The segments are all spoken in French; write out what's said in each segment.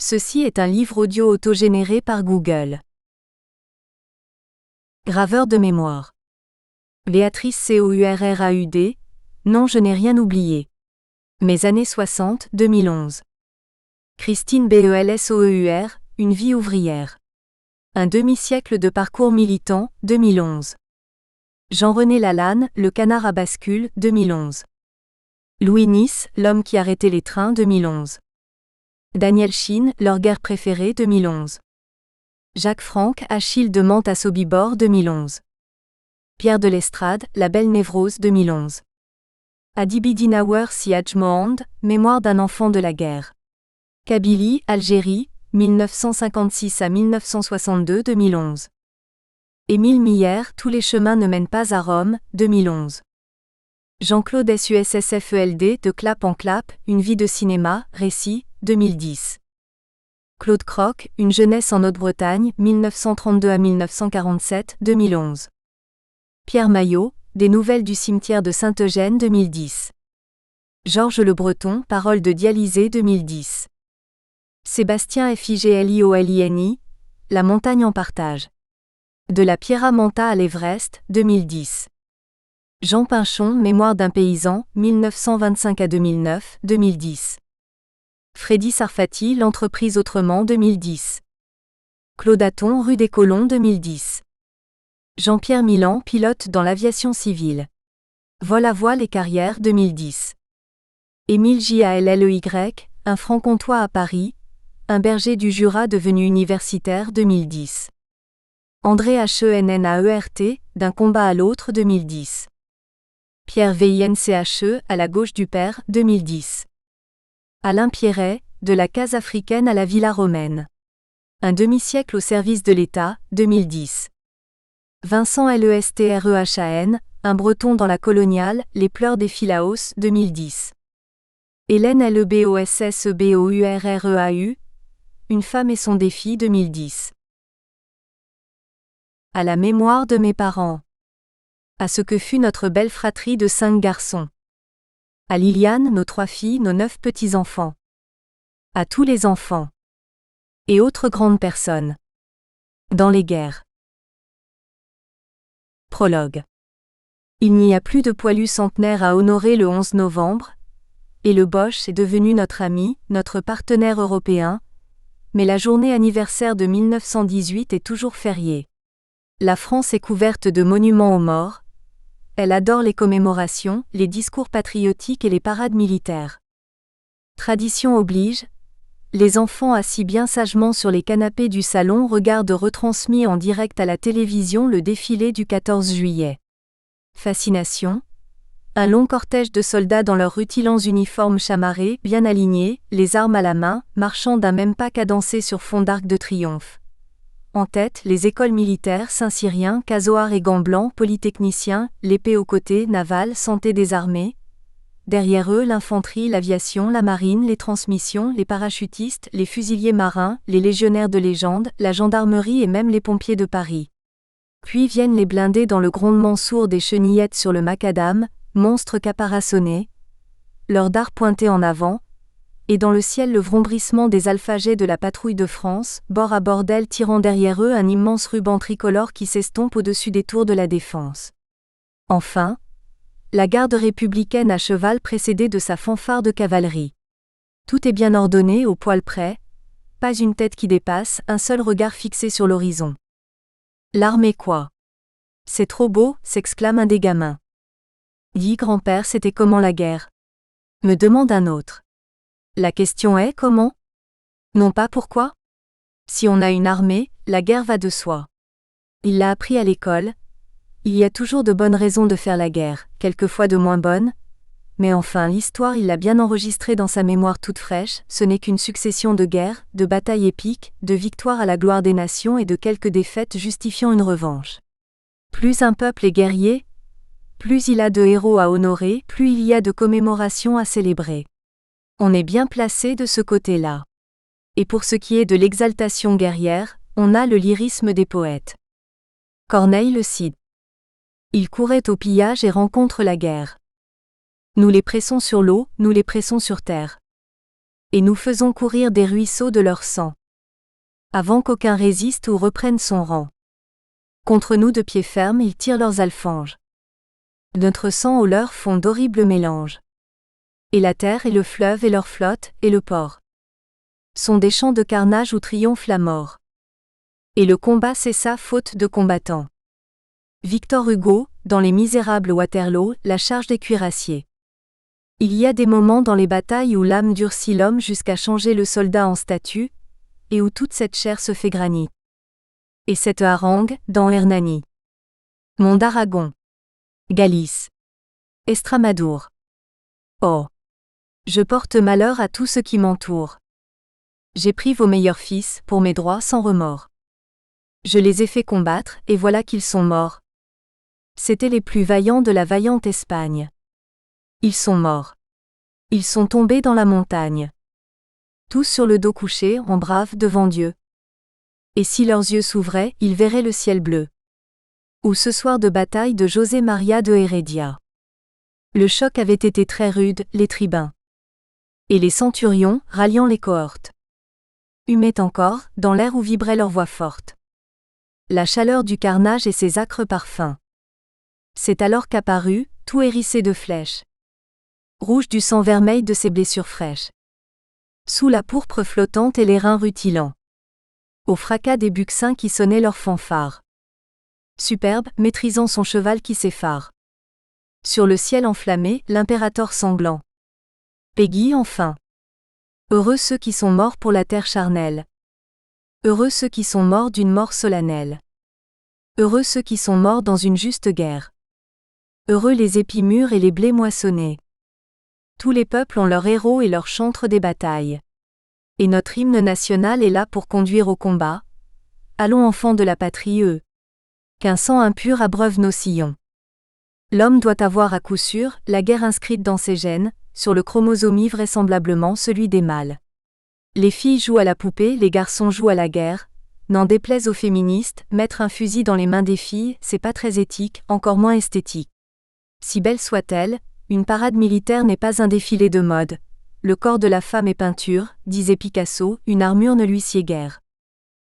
Ceci est un livre audio autogénéré par Google. Graveur de mémoire. Béatrice Courraud. Non, je n'ai rien oublié. Mes années 60, 2011. Christine Belsoeur, une vie ouvrière. Un demi-siècle de parcours militant, 2011. Jean-René Lalanne, Le canard à bascule, 2011. Louis Nice, L'homme qui arrêtait les trains, 2011. Daniel Chine, Leur guerre préférée, 2011. Jacques Franck, Achille de Mantes à Sobibor, 2011. Pierre de l'Estrade, La belle névrose, 2011. Adibidinawar Siaj Mohand, Mémoire d'un enfant de la guerre. Kabylie, Algérie, 1956 à 1962, 2011. Émile Miller, Tous les chemins ne mènent pas à Rome, 2011. Jean-Claude Sussfeld, De clap en clap, Une vie de cinéma, récit, 2010. Claude Croc, Une jeunesse en Haute-Bretagne, 1932 à 1947, 2011. Pierre Maillot, Des nouvelles du cimetière de Saint-Eugène, 2010. Georges Le Breton, Paroles de dialysé, 2010. Sébastien Figlioline, La montagne en partage. De la Pierra Manta à l'Everest, 2010. Jean Pinchon, Mémoire d'un paysan, 1925 à 2009, 2010. Freddy Sarfati, L'entreprise autrement, 2010. Claude Hatton, Rue des Colons, 2010. Jean-Pierre Milan, pilote dans l'aviation civile. Vol à voile et carrière, 2010. Émile Jalley, Un franc-comtois à Paris, un berger du Jura devenu universitaire, 2010. André Hennaert, D'un combat à l'autre, 2010. Pierre Vinche, À la gauche du père, 2010. Alain Pierret, De la case africaine à la villa romaine. Un demi-siècle au service de l'État, 2010. Vincent Lestrehan, Un breton dans la coloniale, Les pleurs des Philaos, 2010. Hélène Lebossebeurreu, Une femme et son défi, 2010. À la mémoire de mes parents. À ce que fut notre belle fratrie de 5 garçons. À Liliane, nos 3 filles, nos 9 petits-enfants. À tous les enfants. Et autres grandes personnes. Dans les guerres. Prologue. Il n'y a plus de poilu centenaire à honorer le 11 novembre, et le Boche est devenu notre ami, notre partenaire européen, mais la journée anniversaire de 1918 est toujours fériée. La France est couverte de monuments aux morts. Elle adore les commémorations, les discours patriotiques et les parades militaires. Tradition oblige, les enfants assis bien sagement sur les canapés du salon regardent retransmis en direct à la télévision le défilé du 14 juillet. Fascination, un long cortège de soldats dans leurs rutilants uniformes chamarrés, bien alignés, les armes à la main, marchant d'un même pas cadencé sur fond d'arc de triomphe. En tête, les écoles militaires, Saint-Cyrien, casoar et gants blancs, polytechniciens, l'épée au côté, naval, santé des armées. Derrière eux, l'infanterie, l'aviation, la marine, les transmissions, les parachutistes, les fusiliers marins, les légionnaires de légende, la gendarmerie et même les pompiers de Paris. Puis viennent les blindés dans le grondement sourd des chenillettes sur le macadam, monstres caparaçonnés, leurs dards pointés en avant, et dans le ciel le vrombrissement des alphagés de la patrouille de France, bord à bord d'elle tirant derrière eux un immense ruban tricolore qui s'estompe au-dessus des tours de la Défense. Enfin, la garde républicaine à cheval précédée de sa fanfare de cavalerie. Tout est bien ordonné au poil près, pas une tête qui dépasse, un seul regard fixé sur l'horizon. L'armée quoi? C'est trop beau, s'exclame un des gamins. Dis grand-père, c'était comment la guerre? Me demande un autre. La question est comment? Non pas pourquoi? Si on a une armée, la guerre va de soi. Il l'a appris à l'école. Il y a toujours de bonnes raisons de faire la guerre, quelquefois de moins bonnes. Mais enfin l'histoire il l'a bien enregistrée dans sa mémoire toute fraîche, ce n'est qu'une succession de guerres, de batailles épiques, de victoires à la gloire des nations et de quelques défaites justifiant une revanche. Plus un peuple est guerrier, plus il a de héros à honorer, plus il y a de commémorations à célébrer. On est bien placé de ce côté-là. Et pour ce qui est de l'exaltation guerrière, on a le lyrisme des poètes. Corneille le cite. Il courait au pillage et rencontre la guerre. Nous les pressons sur l'eau, nous les pressons sur terre. Et nous faisons courir des ruisseaux de leur sang. Avant qu'aucun résiste ou reprenne son rang. Contre nous de pied ferme ils tirent leurs alfanges. Notre sang au leur font d'horribles mélanges. Et la terre et le fleuve et leur flotte, et le port. Sont des champs de carnage où triomphe la mort. Et le combat cessa faute de combattants. Victor Hugo, dans Les Misérables Waterloo, la charge des cuirassiers. Il y a des moments dans les batailles où l'âme durcit l'homme jusqu'à changer le soldat en statue, et où toute cette chair se fait granit. Et cette harangue, dans Hernani. Mont d'Aragon. Galice. Estramadour. Oh! Je porte malheur à tout ce qui m'entoure. J'ai pris vos meilleurs fils, pour mes droits sans remords. Je les ai fait combattre, et voilà qu'ils sont morts. C'étaient les plus vaillants de la vaillante Espagne. Ils sont morts. Ils sont tombés dans la montagne. Tous sur le dos couché, en braves devant Dieu. Et si leurs yeux s'ouvraient, ils verraient le ciel bleu. Ou ce soir de bataille de José María de Heredia. Le choc avait été très rude, les tribuns. Et les centurions, ralliant les cohortes. Humaient encore, dans l'air où vibrait leur voix forte. La chaleur du carnage et ses âcres parfums. C'est alors qu'apparut, tout hérissé de flèches. Rouge du sang vermeil de ses blessures fraîches. Sous la pourpre flottante et les reins rutilants. Au fracas des buccins qui sonnaient leurs fanfares. Superbe, maîtrisant son cheval qui s'effare. Sur le ciel enflammé, l'impérator sanglant. Peggy enfin. Heureux ceux qui sont morts pour la terre charnelle. Heureux ceux qui sont morts d'une mort solennelle. Heureux ceux qui sont morts dans une juste guerre. Heureux les épis mûrs et les blés moissonnés. Tous les peuples ont leurs héros et leurs chantres des batailles. Et notre hymne national est là pour conduire au combat. Allons enfants de la patrie eux. Qu'un sang impur abreuve nos sillons. L'homme doit avoir à coup sûr, la guerre inscrite dans ses gènes, sur le chromosome vraisemblablement celui des mâles. Les filles jouent à la poupée, les garçons jouent à la guerre. N'en déplaise aux féministes, mettre un fusil dans les mains des filles, c'est pas très éthique, encore moins esthétique. Si belle soit-elle, une parade militaire n'est pas un défilé de mode. Le corps de la femme est peinture, disait Picasso, une armure ne lui sied guère.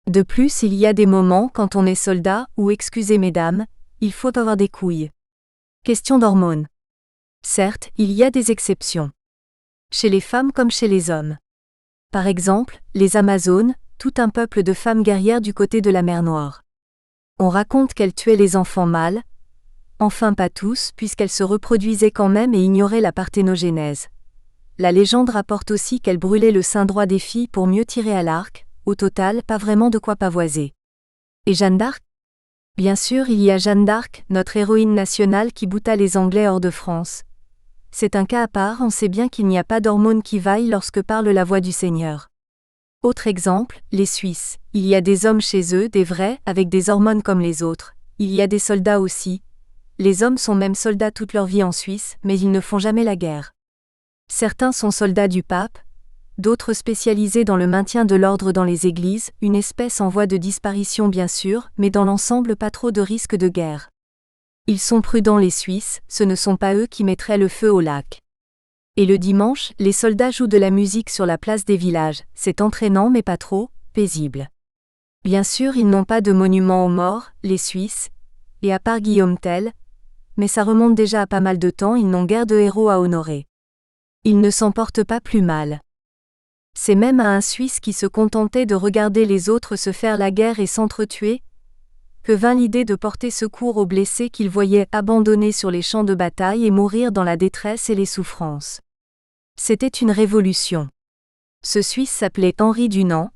De plus, il y a des moments quand on est soldat, où, excusez mesdames, il faut avoir des couilles. Question d'hormones. Certes, il y a des exceptions. Chez les femmes comme chez les hommes. Par exemple, les Amazones, tout un peuple de femmes guerrières du côté de la mer Noire. On raconte qu'elles tuaient les enfants mâles, enfin pas tous, puisqu'elles se reproduisaient quand même et ignoraient la parthénogénèse. La légende rapporte aussi qu'elles brûlaient le sein droit des filles pour mieux tirer à l'arc, au total, pas vraiment de quoi pavoiser. Et Jeanne d'Arc ? Bien sûr, il y a Jeanne d'Arc, notre héroïne nationale qui bouta les Anglais hors de France. C'est un cas à part, on sait bien qu'il n'y a pas d'hormones qui vaillent lorsque parle la voix du Seigneur. Autre exemple, les Suisses. Il y a des hommes chez eux, des vrais, avec des hormones comme les autres. Il y a des soldats aussi. Les hommes sont même soldats toute leur vie en Suisse, mais ils ne font jamais la guerre. Certains sont soldats du pape, d'autres spécialisés dans le maintien de l'ordre dans les églises, une espèce en voie de disparition bien sûr, mais dans l'ensemble pas trop de risque de guerre. Ils sont prudents les Suisses, ce ne sont pas eux qui mettraient le feu au lac. Et le dimanche, les soldats jouent de la musique sur la place des villages, c'est entraînant mais pas trop, paisible. Bien sûr ils n'ont pas de monument aux morts, les Suisses, et à part Guillaume Tell, mais ça remonte déjà à pas mal de temps, ils n'ont guère de héros à honorer. Ils ne s'en portent pas plus mal. C'est même à un Suisse qui se contentait de regarder les autres se faire la guerre et s'entretuer, que vint l'idée de porter secours aux blessés qu'il voyait abandonnés sur les champs de bataille et mourir dans la détresse et les souffrances. C'était une révolution. Ce Suisse s'appelait Henri Dunant.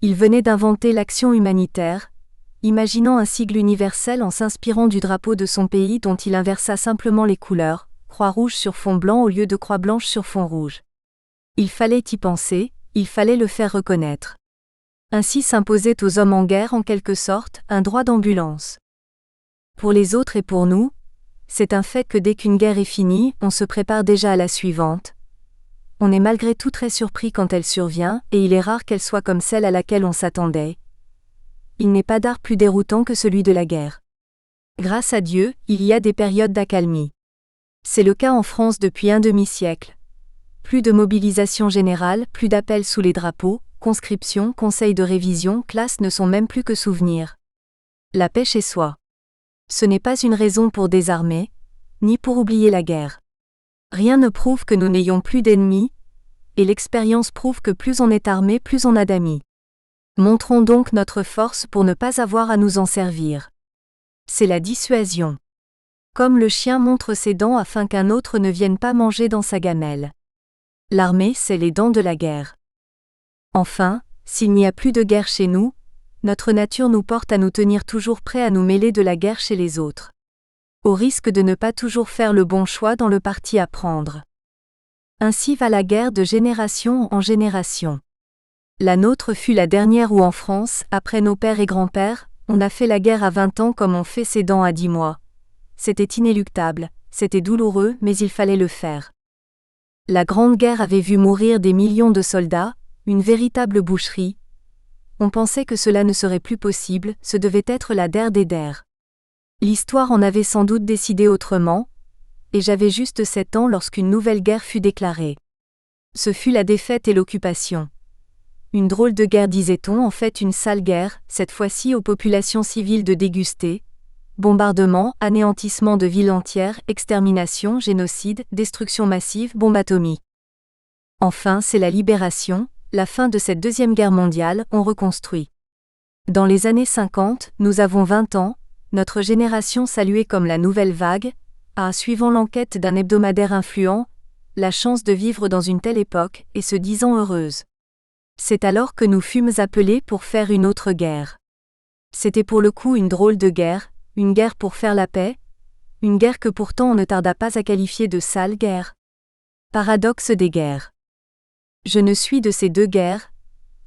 Il venait d'inventer l'action humanitaire, imaginant un sigle universel en s'inspirant du drapeau de son pays dont il inversa simplement les couleurs, croix rouge sur fond blanc au lieu de croix blanche sur fond rouge. Il fallait y penser, il fallait le faire reconnaître. Ainsi s'imposait aux hommes en guerre en quelque sorte un droit d'ambulance. Pour les autres et pour nous, c'est un fait que dès qu'une guerre est finie, on se prépare déjà à la suivante. On est malgré tout très surpris quand elle survient, et il est rare qu'elle soit comme celle à laquelle on s'attendait. Il n'est pas d'art plus déroutant que celui de la guerre. Grâce à Dieu, il y a des périodes d'accalmie. C'est le cas en France depuis un demi-siècle. Plus de mobilisation générale, plus d'appels sous les drapeaux, conscription, conseils de révision, classes ne sont même plus que souvenirs. La paix chez soi. Ce n'est pas une raison pour désarmer, ni pour oublier la guerre. Rien ne prouve que nous n'ayons plus d'ennemis, et l'expérience prouve que plus on est armé, plus on a d'amis. Montrons donc notre force pour ne pas avoir à nous en servir. C'est la dissuasion. Comme le chien montre ses dents afin qu'un autre ne vienne pas manger dans sa gamelle. L'armée, c'est les dents de la guerre. Enfin, s'il n'y a plus de guerre chez nous, notre nature nous porte à nous tenir toujours prêts à nous mêler de la guerre chez les autres. Au risque de ne pas toujours faire le bon choix dans le parti à prendre. Ainsi va la guerre de génération en génération. La nôtre fut la dernière où en France, après nos pères et grands-pères, on a fait la guerre à 20 ans comme on fait ses dents à 10 mois. C'était inéluctable, c'était douloureux, mais il fallait le faire. La Grande Guerre avait vu mourir des millions de soldats, une véritable boucherie. On pensait que cela ne serait plus possible, ce devait être la der des der. L'histoire en avait sans doute décidé autrement, et j'avais juste 7 ans lorsqu'une nouvelle guerre fut déclarée. Ce fut la défaite et l'occupation. Une drôle de guerre disait-on, en fait une sale guerre, cette fois-ci aux populations civiles de déguster. Bombardements, anéantissement de villes entières, extermination, génocide, destruction massive, bombe atomique. Enfin, c'est la libération, la fin de cette deuxième guerre mondiale, on reconstruit. Dans les années 50, nous avons 20 ans, notre génération saluée comme la nouvelle vague, a, suivant l'enquête d'un hebdomadaire influent, la chance de vivre dans une telle époque, et se disant heureuse. C'est alors que nous fûmes appelés pour faire une autre guerre. C'était pour le coup une drôle de guerre, une guerre pour faire la paix, une guerre que pourtant on ne tarda pas à qualifier de sale guerre. Paradoxe des guerres. Je ne suis de ces deux guerres,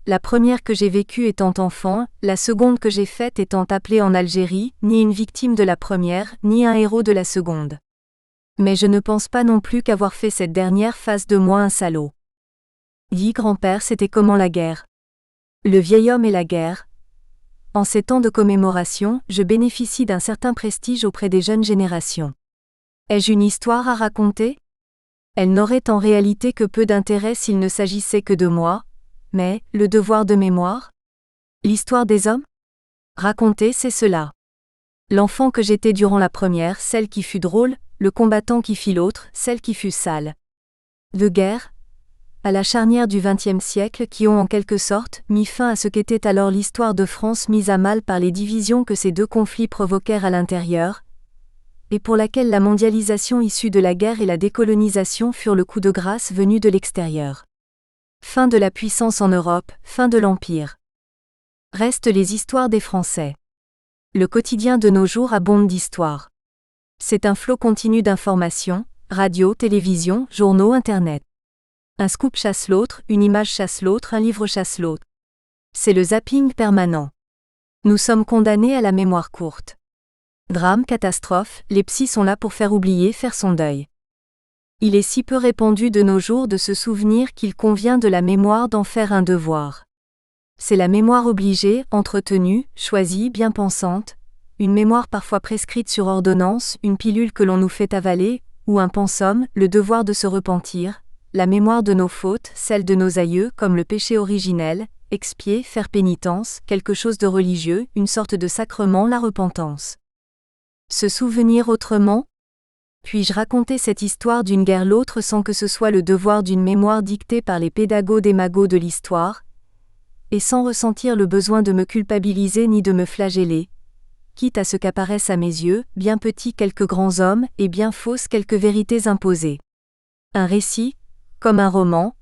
la première que j'ai vécue étant enfant, la seconde que j'ai faite étant appelée en Algérie, ni une victime de la première, ni un héros de la seconde. Mais je ne pense pas non plus qu'avoir fait cette dernière fasse de moi un salaud. Dit grand-père, c'était comment la guerre? Le vieil homme et la guerre. En ces temps de commémoration, je bénéficie d'un certain prestige auprès des jeunes générations. Ai-je une histoire à raconter? Elle n'aurait en réalité que peu d'intérêt s'il ne s'agissait que de moi, mais, le devoir de mémoire? L'histoire des hommes? Raconter, c'est cela. L'enfant que j'étais durant la première, celle qui fut drôle, le combattant qui fit l'autre, celle qui fut sale. De guerre, à la charnière du XXe siècle qui ont en quelque sorte mis fin à ce qu'était alors l'histoire de France mise à mal par les divisions que ces deux conflits provoquèrent à l'intérieur, et pour laquelle la mondialisation issue de la guerre et la décolonisation furent le coup de grâce venu de l'extérieur. Fin de la puissance en Europe, fin de l'Empire. Restent les histoires des Français. Le quotidien de nos jours abonde d'histoires. C'est un flot continu d'informations, radio, télévision, journaux, internet. Un scoop chasse l'autre, une image chasse l'autre, un livre chasse l'autre. C'est le zapping permanent. Nous sommes condamnés à la mémoire courte. Drame, catastrophe, les psys sont là pour faire oublier, faire son deuil. Il est si peu répandu de nos jours de se souvenir qu'il convient de la mémoire d'en faire un devoir. C'est la mémoire obligée, entretenue, choisie, bien pensante, une mémoire parfois prescrite sur ordonnance, une pilule que l'on nous fait avaler, ou un pensum, le devoir de se repentir, la mémoire de nos fautes, celle de nos aïeux, comme le péché originel, expier, faire pénitence, quelque chose de religieux, une sorte de sacrement, la repentance. Se souvenir autrement? Puis-je raconter cette histoire d'une guerre l'autre sans que ce soit le devoir d'une mémoire dictée par les pédagogues-démagogues de l'histoire, et sans ressentir le besoin de me culpabiliser ni de me flageller, quitte à ce qu'apparaissent à mes yeux, bien petits quelques grands hommes, et bien fausses quelques vérités imposées. Un récit, comme un roman,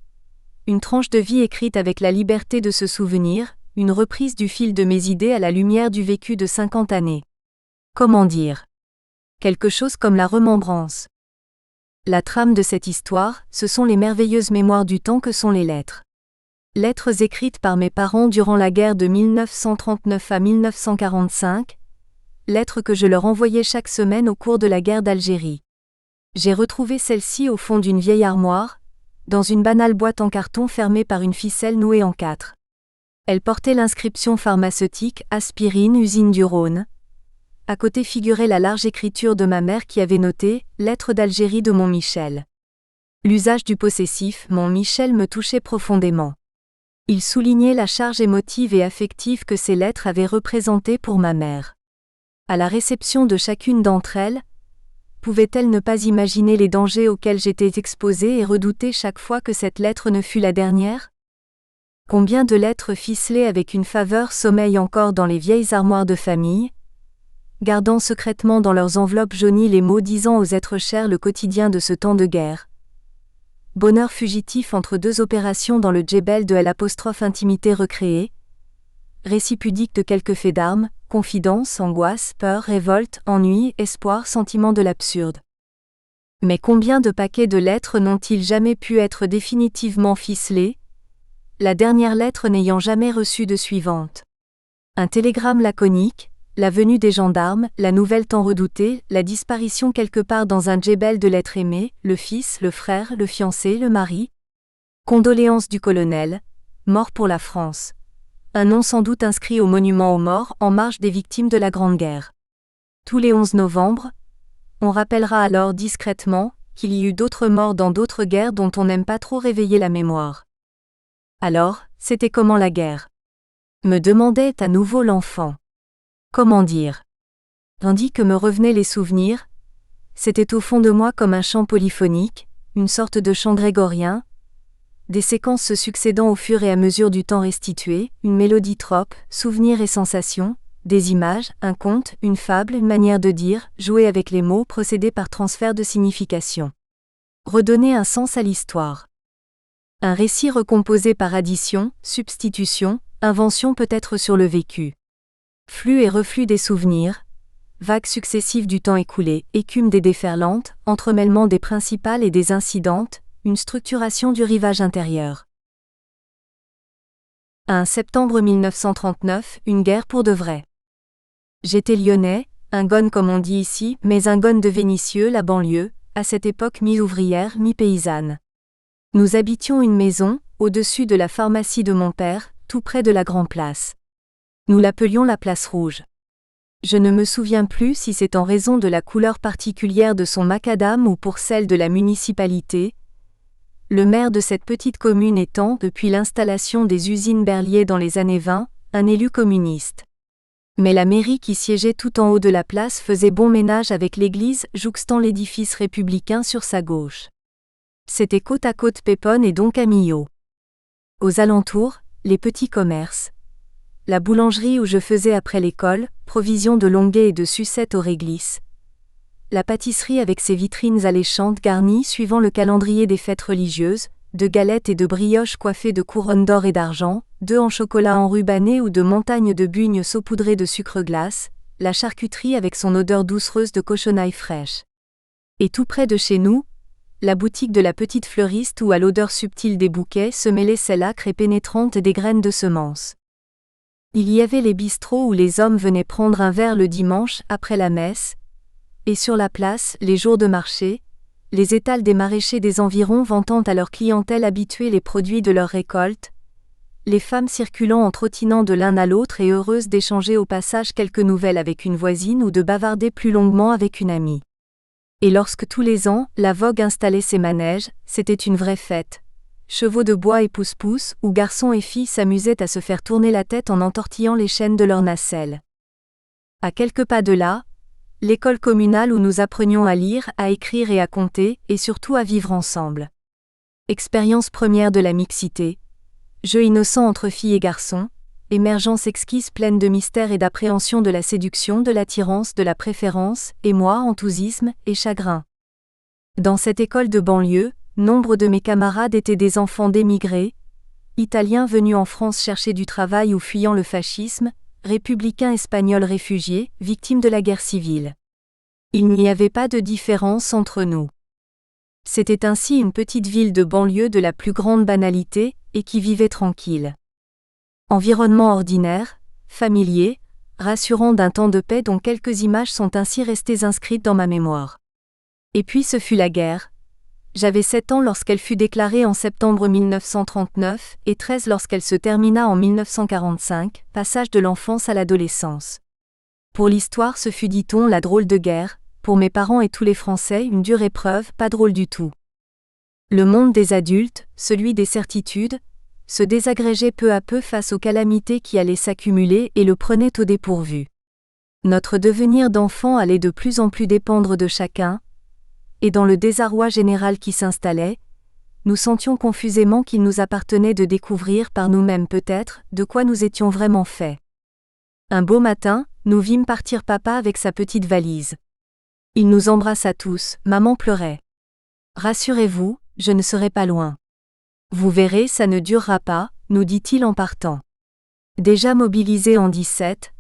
une tranche de vie écrite avec la liberté de se souvenir, une reprise du fil de mes idées à la lumière du vécu de 50 années. Comment dire? Quelque chose comme la remembrance. La trame de cette histoire, ce sont les merveilleuses mémoires du temps que sont les lettres. Lettres écrites par mes parents durant la guerre de 1939 à 1945, lettres que je leur envoyais chaque semaine au cours de la guerre d'Algérie. J'ai retrouvé celle-ci au fond d'une vieille armoire, dans une banale boîte en carton fermée par une ficelle nouée en 4. Elle portait l'inscription pharmaceutique « Aspirine, usine du Rhône ». À côté figurait la large écriture de ma mère qui avait noté « Lettre d'Algérie de Montmichel ». L'usage du possessif, mon Michel, me touchait profondément. Il soulignait la charge émotive et affective que ces lettres avaient représentée pour ma mère. À la réception de chacune d'entre elles, pouvait-elle ne pas imaginer les dangers auxquels j'étais exposée et redouter chaque fois que cette lettre ne fût la dernière? Combien de lettres ficelées avec une faveur sommeillent encore dans les vieilles armoires de famille, gardant secrètement dans leurs enveloppes jaunies les mots disant aux êtres chers le quotidien de ce temps de guerre. Bonheur fugitif entre deux opérations dans le djebel de L', recréée. Récit pudique de quelques faits d'armes, confidence, angoisse, peur, révolte, ennui, espoir, sentiment de l'absurde. Mais combien de paquets de lettres n'ont-ils jamais pu être définitivement ficelés, la dernière lettre n'ayant jamais reçu de suivante? Un télégramme laconique, la venue des gendarmes, la nouvelle tant redoutée, la disparition quelque part dans un djebel de l'être aimé, le fils, le frère, le fiancé, le mari. Condoléances du colonel, mort pour la France. Un nom sans doute inscrit au monument aux morts en marge des victimes de la Grande Guerre. Tous les 11 novembre, on rappellera alors discrètement qu'il y eut d'autres morts dans d'autres guerres dont on n'aime pas trop réveiller la mémoire. Alors, c'était comment la guerre? Me demandait à nouveau l'enfant. Comment dire? Tandis que me revenaient les souvenirs, c'était au fond de moi comme un chant polyphonique, une sorte de chant grégorien, des séquences se succédant au fur et à mesure du temps restitué, une mélodie trope, souvenirs et sensations, des images, un conte, une fable, une manière de dire, jouer avec les mots, procéder par transfert de signification. Redonner un sens à l'histoire. Un récit recomposé par addition, substitution, invention peut-être sur le vécu. Flux et reflux des souvenirs, vagues successives du temps écoulé, écume des déferlantes, entremêlement des principales et des incidentes, une structuration du rivage intérieur. 1 septembre 1939, une guerre pour de vrai. J'étais lyonnais, un gone comme on dit ici, mais un gone de Vénissieux, la banlieue, à cette époque mi-ouvrière, mi-paysanne. Nous habitions une maison, au-dessus de la pharmacie de mon père, tout près de la Grand Place. Nous l'appelions la Place Rouge. Je ne me souviens plus si c'est en raison de la couleur particulière de son macadam ou pour celle de la municipalité, le maire de cette petite commune étant, depuis l'installation des usines Berlier dans les années 20, un élu communiste. Mais la mairie qui siégeait tout en haut de la place faisait bon ménage avec l'église, jouxtant l'édifice républicain sur sa gauche. C'était côte à côte Péponne et Don Camillo. Aux alentours, les petits commerces. La boulangerie où je faisais après l'école, provision de longuet et de sucettes aux réglisses. La pâtisserie avec ses vitrines alléchantes garnies suivant le calendrier des fêtes religieuses, de galettes et de brioches coiffées de couronnes d'or et d'argent, d'œufs en chocolat enrubanné ou de montagnes de bugnes saupoudrées de sucre glace, la charcuterie avec son odeur doucereuse de cochonaille fraîche. Et tout près de chez nous, la boutique de la petite fleuriste où à l'odeur subtile des bouquets se mêlaient celle âcre et pénétrante des graines de semences. Il y avait les bistrots où les hommes venaient prendre un verre le dimanche après la messe, et sur la place, les jours de marché, les étals des maraîchers des environs vantant à leur clientèle habituée les produits de leur récolte, les femmes circulant en trottinant de l'un à l'autre et heureuses d'échanger au passage quelques nouvelles avec une voisine ou de bavarder plus longuement avec une amie. Et lorsque tous les ans, la vogue installait ses manèges, c'était une vraie fête. Chevaux de bois et pousse-pousse, où garçons et filles s'amusaient à se faire tourner la tête en entortillant les chaînes de leurs nacelles. À quelques pas de là, l'école communale où nous apprenions à lire, à écrire et à compter, et surtout à vivre ensemble. Expérience première de la mixité. Jeu innocent entre filles et garçons, émergence exquise pleine de mystère et d'appréhension de la séduction, de l'attirance, de la préférence, émoi, enthousiasme et chagrin. Dans cette école de banlieue, nombre de mes camarades étaient des enfants d'émigrés, Italiens venus en France chercher du travail ou fuyant le fascisme, républicains espagnols réfugiés, victimes de la guerre civile. Il n'y avait pas de différence entre nous. C'était ainsi une petite ville de banlieue de la plus grande banalité, et qui vivait tranquille. Environnement ordinaire, familier, rassurant d'un temps de paix dont quelques images sont ainsi restées inscrites dans ma mémoire. Et puis ce fut la guerre. J'avais 7 ans lorsqu'elle fut déclarée en septembre 1939, et 13 lorsqu'elle se termina en 1945, passage de l'enfance à l'adolescence. Pour l'histoire ce fut, dit-on, la drôle de guerre, pour mes parents et tous les Français une dure épreuve, pas drôle du tout. Le monde des adultes, celui des certitudes, se désagrégeait peu à peu face aux calamités qui allaient s'accumuler et le prenait au dépourvu. Notre devenir d'enfant allait de plus en plus dépendre de chacun, et dans le désarroi général qui s'installait, nous sentions confusément qu'il nous appartenait de découvrir par nous-mêmes peut-être de quoi nous étions vraiment faits. Un beau matin, nous vîmes partir papa avec sa petite valise. Il nous embrassa tous, maman pleurait. « Rassurez-vous, je ne serai pas loin. Vous verrez, ça ne durera pas, nous dit-il en partant. » Déjà mobilisé en 17,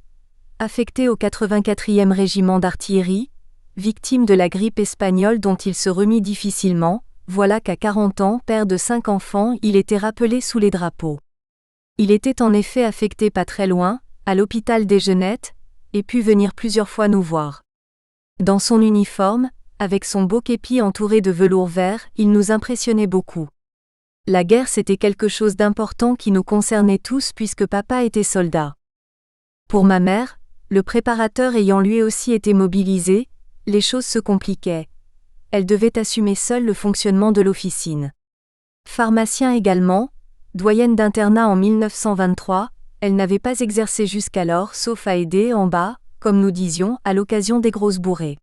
affecté au 84e régiment d'artillerie, victime de la grippe espagnole dont il se remit difficilement, voilà qu'à 40 ans, père de 5 enfants, il était rappelé sous les drapeaux. Il était en effet affecté pas très loin, à l'hôpital des Genettes, et put venir plusieurs fois nous voir. Dans son uniforme, avec son beau képi entouré de velours vert, il nous impressionnait beaucoup. La guerre c'était quelque chose d'important qui nous concernait tous puisque papa était soldat. Pour ma mère, le préparateur ayant lui aussi été mobilisé, les choses se compliquaient. Elle devait assumer seule le fonctionnement de l'officine. Pharmacien également, doyenne d'internat en 1923, elle n'avait pas exercé jusqu'alors sauf à aider en bas, comme nous disions, à l'occasion des grosses bourrées.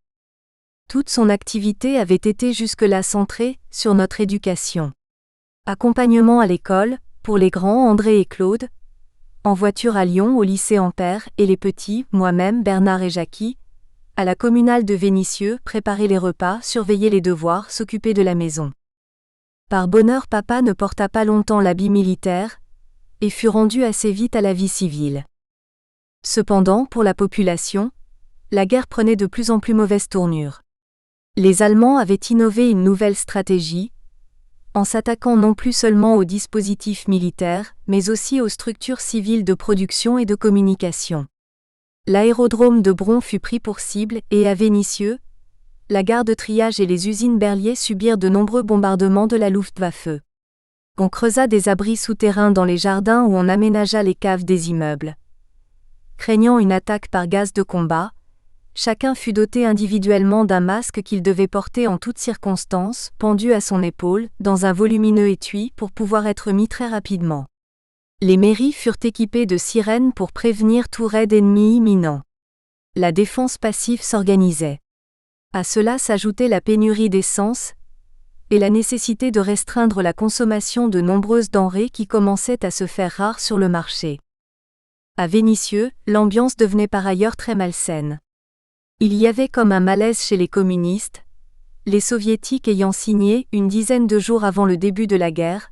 Toute son activité avait été jusque-là centrée sur notre éducation. Accompagnement à l'école, pour les grands André et Claude, en voiture à Lyon au lycée Ampère et les petits, moi-même Bernard et Jackie, à la communale de Vénissieux, préparer les repas, surveiller les devoirs, s'occuper de la maison. Par bonheur papa ne porta pas longtemps l'habit militaire, et fut rendu assez vite à la vie civile. Cependant, pour la population, la guerre prenait de plus en plus mauvaise tournure. Les Allemands avaient innové une nouvelle stratégie, en s'attaquant non plus seulement aux dispositifs militaires, mais aussi aux structures civiles de production et de communication. L'aérodrome de Bron fut pris pour cible et à Vénissieux, la gare de triage et les usines Berliet subirent de nombreux bombardements de la Luftwaffe. On creusa des abris souterrains dans les jardins où on aménagea les caves des immeubles. Craignant une attaque par gaz de combat, chacun fut doté individuellement d'un masque qu'il devait porter en toutes circonstances, pendu à son épaule, dans un volumineux étui pour pouvoir être mis très rapidement. Les mairies furent équipées de sirènes pour prévenir tout raid ennemi imminent. La défense passive s'organisait. À cela s'ajoutait la pénurie d'essence et la nécessité de restreindre la consommation de nombreuses denrées qui commençaient à se faire rares sur le marché. À Vénissieux, l'ambiance devenait par ailleurs très malsaine. Il y avait comme un malaise chez les communistes, les soviétiques ayant signé, une dizaine de jours avant le début de la guerre,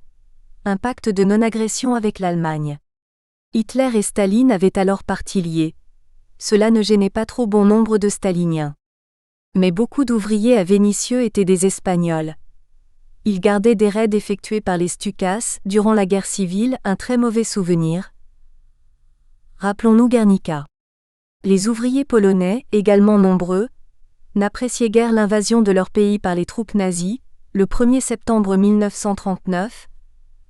un pacte de non-agression avec l'Allemagne. Hitler et Staline avaient alors parti liés. Cela ne gênait pas trop bon nombre de staliniens. Mais beaucoup d'ouvriers à Vénissieux étaient des Espagnols. Ils gardaient des raids effectués par les Stukas durant la guerre civile, un très mauvais souvenir. Rappelons-nous Guernica. Les ouvriers polonais, également nombreux, n'appréciaient guère l'invasion de leur pays par les troupes nazies, le 1er septembre 1939,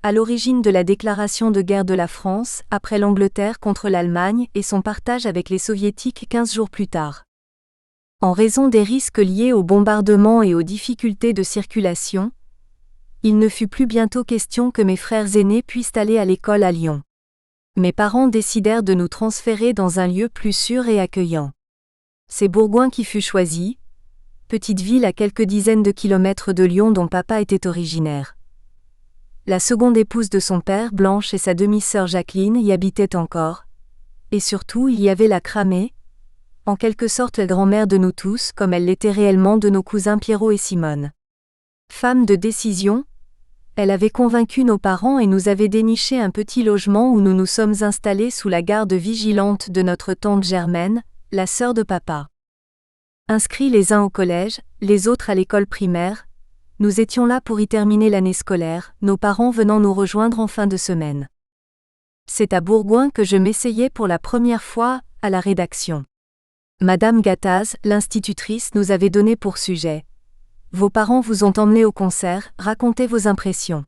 à l'origine de la déclaration de guerre de la France, après l'Angleterre contre l'Allemagne et son partage avec les Soviétiques 15 jours plus tard. En raison des risques liés aux bombardements et aux difficultés de circulation, il ne fut plus bientôt question que mes frères aînés puissent aller à l'école à Lyon. Mes parents décidèrent de nous transférer dans un lieu plus sûr et accueillant. C'est Bourgoin qui fut choisi, petite ville à quelques dizaines de kilomètres de Lyon dont papa était originaire. La seconde épouse de son père, Blanche, et sa demi-sœur Jacqueline y habitaient encore. Et surtout, il y avait la Cramée, en quelque sorte la grand-mère de nous tous, comme elle l'était réellement de nos cousins Pierrot et Simone. Femme de décision, elle avait convaincu nos parents et nous avait déniché un petit logement où nous nous sommes installés sous la garde vigilante de notre tante Germaine, la sœur de papa. Inscrits les uns au collège, les autres à l'école primaire, nous étions là pour y terminer l'année scolaire, nos parents venant nous rejoindre en fin de semaine. C'est à Bourgoin que je m'essayais pour la première fois à la rédaction. Madame Gattaz, l'institutrice, nous avait donné pour sujet. Vos parents vous ont emmené au concert, racontez vos impressions.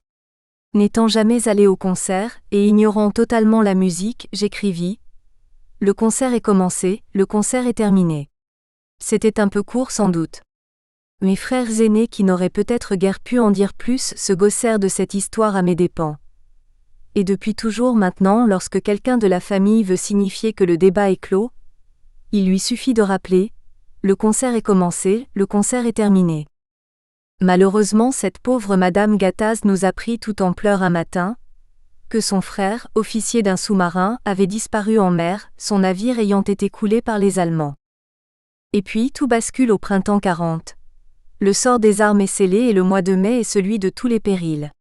N'étant jamais allé au concert, et ignorant totalement la musique, j'écrivis. Le concert est commencé, le concert est terminé. C'était un peu court sans doute. Mes frères aînés qui n'auraient peut-être guère pu en dire plus se gaussèrent de cette histoire à mes dépens. Et depuis toujours maintenant, lorsque quelqu'un de la famille veut signifier que le débat est clos, il lui suffit de rappeler « Le concert est commencé, le concert est terminé ». Malheureusement, cette pauvre Madame Gattaz nous apprit tout en pleurs un matin que son frère, officier d'un sous-marin, avait disparu en mer, son navire ayant été coulé par les Allemands. Et puis tout bascule au printemps 40. Le sort des armes est scellé et le mois de mai est celui de tous les périls.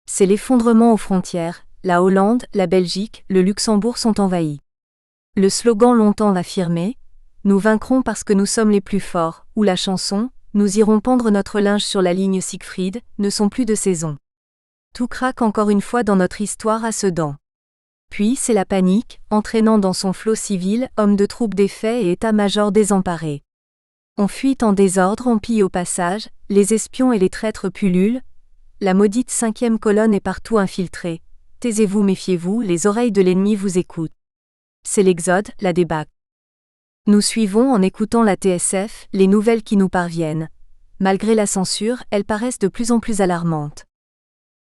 C'est l'effondrement aux frontières, la Hollande, la Belgique, le Luxembourg sont envahis. Le slogan longtemps affirmé « Nous vaincrons parce que nous sommes les plus forts » ou la chanson « Nous irons pendre notre linge sur la ligne Siegfried » ne sont plus de saison. Tout craque encore une fois dans notre histoire à Sedan. Puis c'est la panique, entraînant dans son flot civil hommes de troupes défaits et état-major désemparés. On fuit en désordre, on pille au passage, les espions et les traîtres pullulent, la maudite 5e colonne est partout infiltrée. Taisez-vous, méfiez-vous, les oreilles de l'ennemi vous écoutent. C'est l'exode, la débâcle. Nous suivons en écoutant la TSF, les nouvelles qui nous parviennent. Malgré la censure, elles paraissent de plus en plus alarmantes.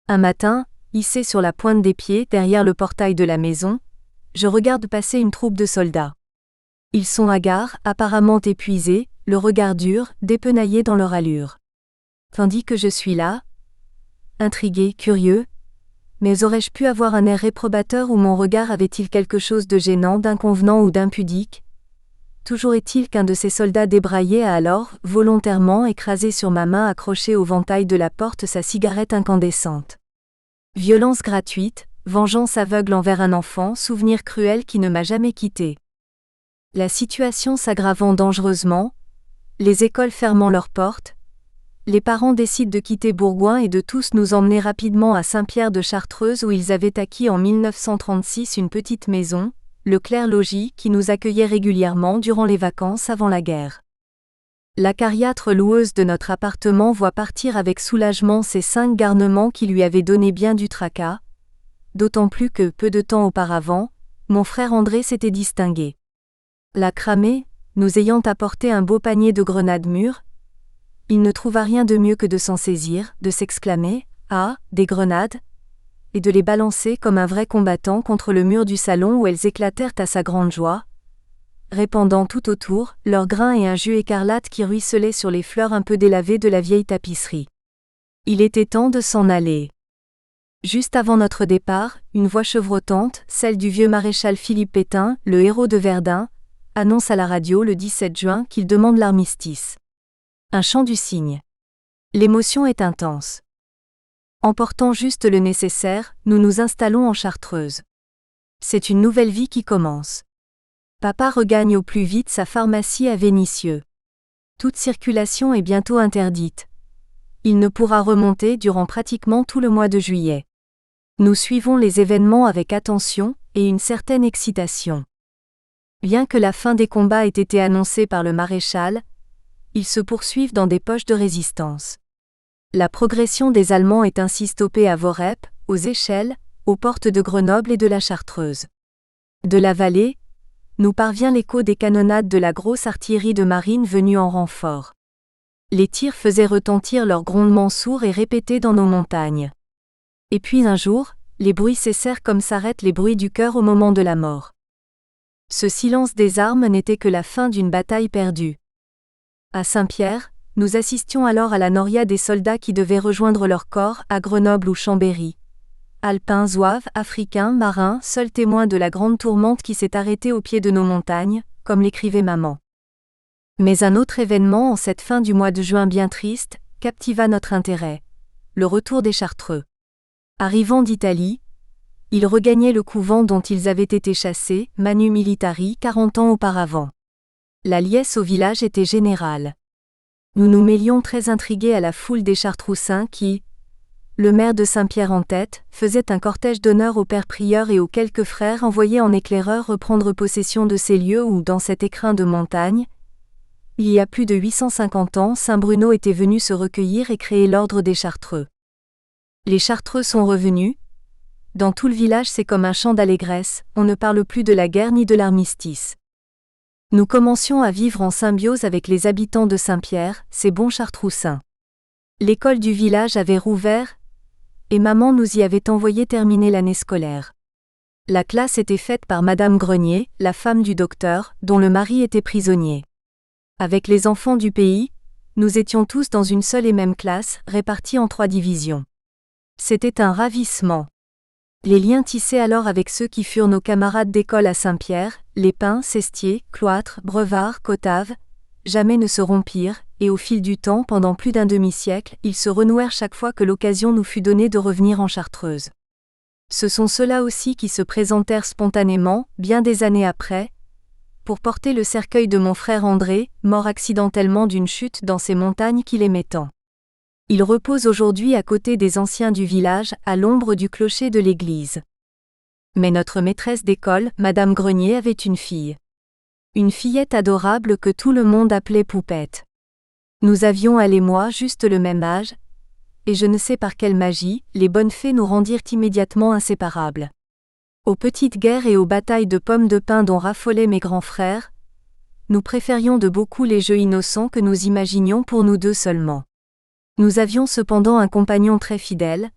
Un matin, hissé sur la pointe des pieds derrière le portail de la maison, je regarde passer une troupe de soldats. Ils sont hagards, apparemment épuisés, le regard dur, dépenaillés dans leur allure. Tandis que je suis là, intrigué, curieux, mais aurais-je pu avoir un air réprobateur ou mon regard avait-il quelque chose de gênant, d'inconvenant ou d'impudique? Toujours est-il qu'un de ces soldats débraillés a alors, volontairement écrasé sur ma main accrochée au ventail de la porte sa cigarette incandescente. Violence gratuite, vengeance aveugle envers un enfant, souvenir cruel qui ne m'a jamais quitté. La situation s'aggravant dangereusement, les écoles fermant leurs portes, les parents décident de quitter Bourgoin et de tous nous emmener rapidement à Saint-Pierre-de-Chartreuse où ils avaient acquis en 1936 une petite maison, le Clair-Logis, qui nous accueillait régulièrement durant les vacances avant la guerre. L'acariâtre loueuse de notre appartement voit partir avec soulagement ces 5 garnements qui lui avaient donné bien du tracas, d'autant plus que, peu de temps auparavant, mon frère André s'était distingué. La cramée, nous ayant apporté un beau panier de grenades mûres, il ne trouva rien de mieux que de s'en saisir, de s'exclamer « Ah, des grenades !» et de les balancer comme un vrai combattant contre le mur du salon où elles éclatèrent à sa grande joie, répandant tout autour leur grain et un jus écarlate qui ruisselait sur les fleurs un peu délavées de la vieille tapisserie. Il était temps de s'en aller. Juste avant notre départ, une voix chevrotante, celle du vieux maréchal Philippe Pétain, le héros de Verdun, annonce à la radio le 17 juin qu'il demande l'armistice. Un chant du cygne. L'émotion est intense. Emportant juste le nécessaire, nous nous installons en Chartreuse. C'est une nouvelle vie qui commence. Papa regagne au plus vite sa pharmacie à Vénissieux. Toute circulation est bientôt interdite. Il ne pourra remonter durant pratiquement tout le mois de juillet. Nous suivons les événements avec attention et une certaine excitation. Bien que la fin des combats ait été annoncée par le maréchal, ils se poursuivent dans des poches de résistance. La progression des Allemands est ainsi stoppée à Vorep, aux Échelles, aux portes de Grenoble et de la Chartreuse. De la vallée, nous parvient l'écho des canonnades de la grosse artillerie de marine venue en renfort. Les tirs faisaient retentir leurs grondements sourds et répétés dans nos montagnes. Et puis un jour, les bruits cessèrent comme s'arrêtent les bruits du cœur au moment de la mort. Ce silence des armes n'était que la fin d'une bataille perdue. À Saint-Pierre, nous assistions alors à la noria des soldats qui devaient rejoindre leur corps à Grenoble ou Chambéry. Alpins, zouaves, africains, marins, seuls témoins de la grande tourmente qui s'est arrêtée au pied de nos montagnes, comme l'écrivait maman. Mais un autre événement en cette fin du mois de juin bien triste, captiva notre intérêt. Le retour des Chartreux. Arrivant d'Italie, ils regagnaient le couvent dont ils avaient été chassés, Manu Militari, 40 ans auparavant. La liesse au village était générale. Nous nous mêlions très intrigués à la foule des Chartroussins qui, le maire de Saint-Pierre en tête, faisait un cortège d'honneur au père prieur et aux quelques frères envoyés en éclaireur reprendre possession de ces lieux où, dans cet écrin de montagne, il y a plus de 850 ans, Saint Bruno était venu se recueillir et créer l'ordre des Chartreux. Les Chartreux sont revenus. Dans tout le village c'est comme un chant d'allégresse, on ne parle plus de la guerre ni de l'armistice. Nous commencions à vivre en symbiose avec les habitants de Saint-Pierre, ces bons Chartrousins. L'école du village avait rouvert, et maman nous y avait envoyé terminer l'année scolaire. La classe était faite par Madame Grenier, la femme du docteur, dont le mari était prisonnier. Avec les enfants du pays, nous étions tous dans une seule et même classe, répartis en 3 divisions. C'était un ravissement. Les liens tissés alors avec ceux qui furent nos camarades d'école à Saint-Pierre, Lépin, Sestier, Cloître, Brevard, Cotave, jamais ne se rompirent, et au fil du temps, pendant plus d'un demi-siècle, ils se renouèrent chaque fois que l'occasion nous fut donnée de revenir en Chartreuse. Ce sont ceux-là aussi qui se présentèrent spontanément, bien des années après, pour porter le cercueil de mon frère André, mort accidentellement d'une chute dans ces montagnes qu'il aimait tant. Il repose aujourd'hui à côté des anciens du village, à l'ombre du clocher de l'église. Mais notre maîtresse d'école, Madame Grenier, avait une fille. Une fillette adorable que tout le monde appelait Poupette. Nous avions, elle et moi, juste le même âge, et je ne sais par quelle magie, les bonnes fées nous rendirent immédiatement inséparables. Aux petites guerres et aux batailles de pommes de pin dont raffolaient mes grands frères, nous préférions de beaucoup les jeux innocents que nous imaginions pour nous deux seulement. Nous avions cependant un compagnon très fidèle,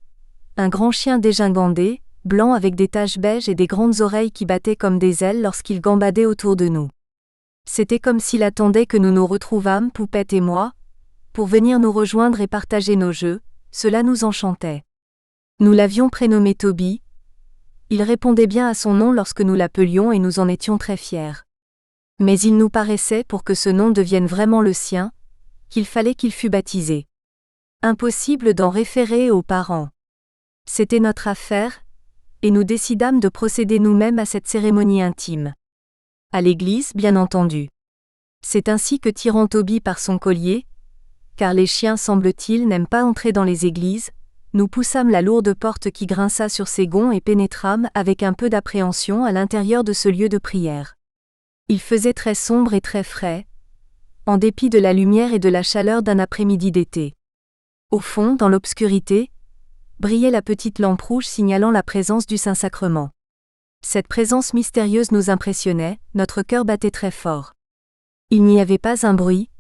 un grand chien dégingandé, blanc avec des taches beiges et des grandes oreilles qui battaient comme des ailes lorsqu'il gambadait autour de nous. C'était comme s'il attendait que nous nous retrouvâmes, Poupette et moi, pour venir nous rejoindre et partager nos jeux, cela nous enchantait. Nous l'avions prénommé Toby. Il répondait bien à son nom lorsque nous l'appelions et nous en étions très fiers. Mais il nous paraissait, pour que ce nom devienne vraiment le sien, qu'il fallait qu'il fût baptisé. Impossible d'en référer aux parents. C'était notre affaire, et nous décidâmes de procéder nous-mêmes à cette cérémonie intime. À l'église, bien entendu. C'est ainsi que tirant Toby par son collier, car les chiens semble-t-il n'aiment pas entrer dans les églises, nous poussâmes la lourde porte qui grinça sur ses gonds et pénétrâmes avec un peu d'appréhension à l'intérieur de ce lieu de prière. Il faisait très sombre et très frais, en dépit de la lumière et de la chaleur d'un après-midi d'été. Au fond, dans l'obscurité, brillait la petite lampe rouge signalant la présence du Saint-Sacrement. Cette présence mystérieuse nous impressionnait, notre cœur battait très fort. Il n'y avait pas un bruit,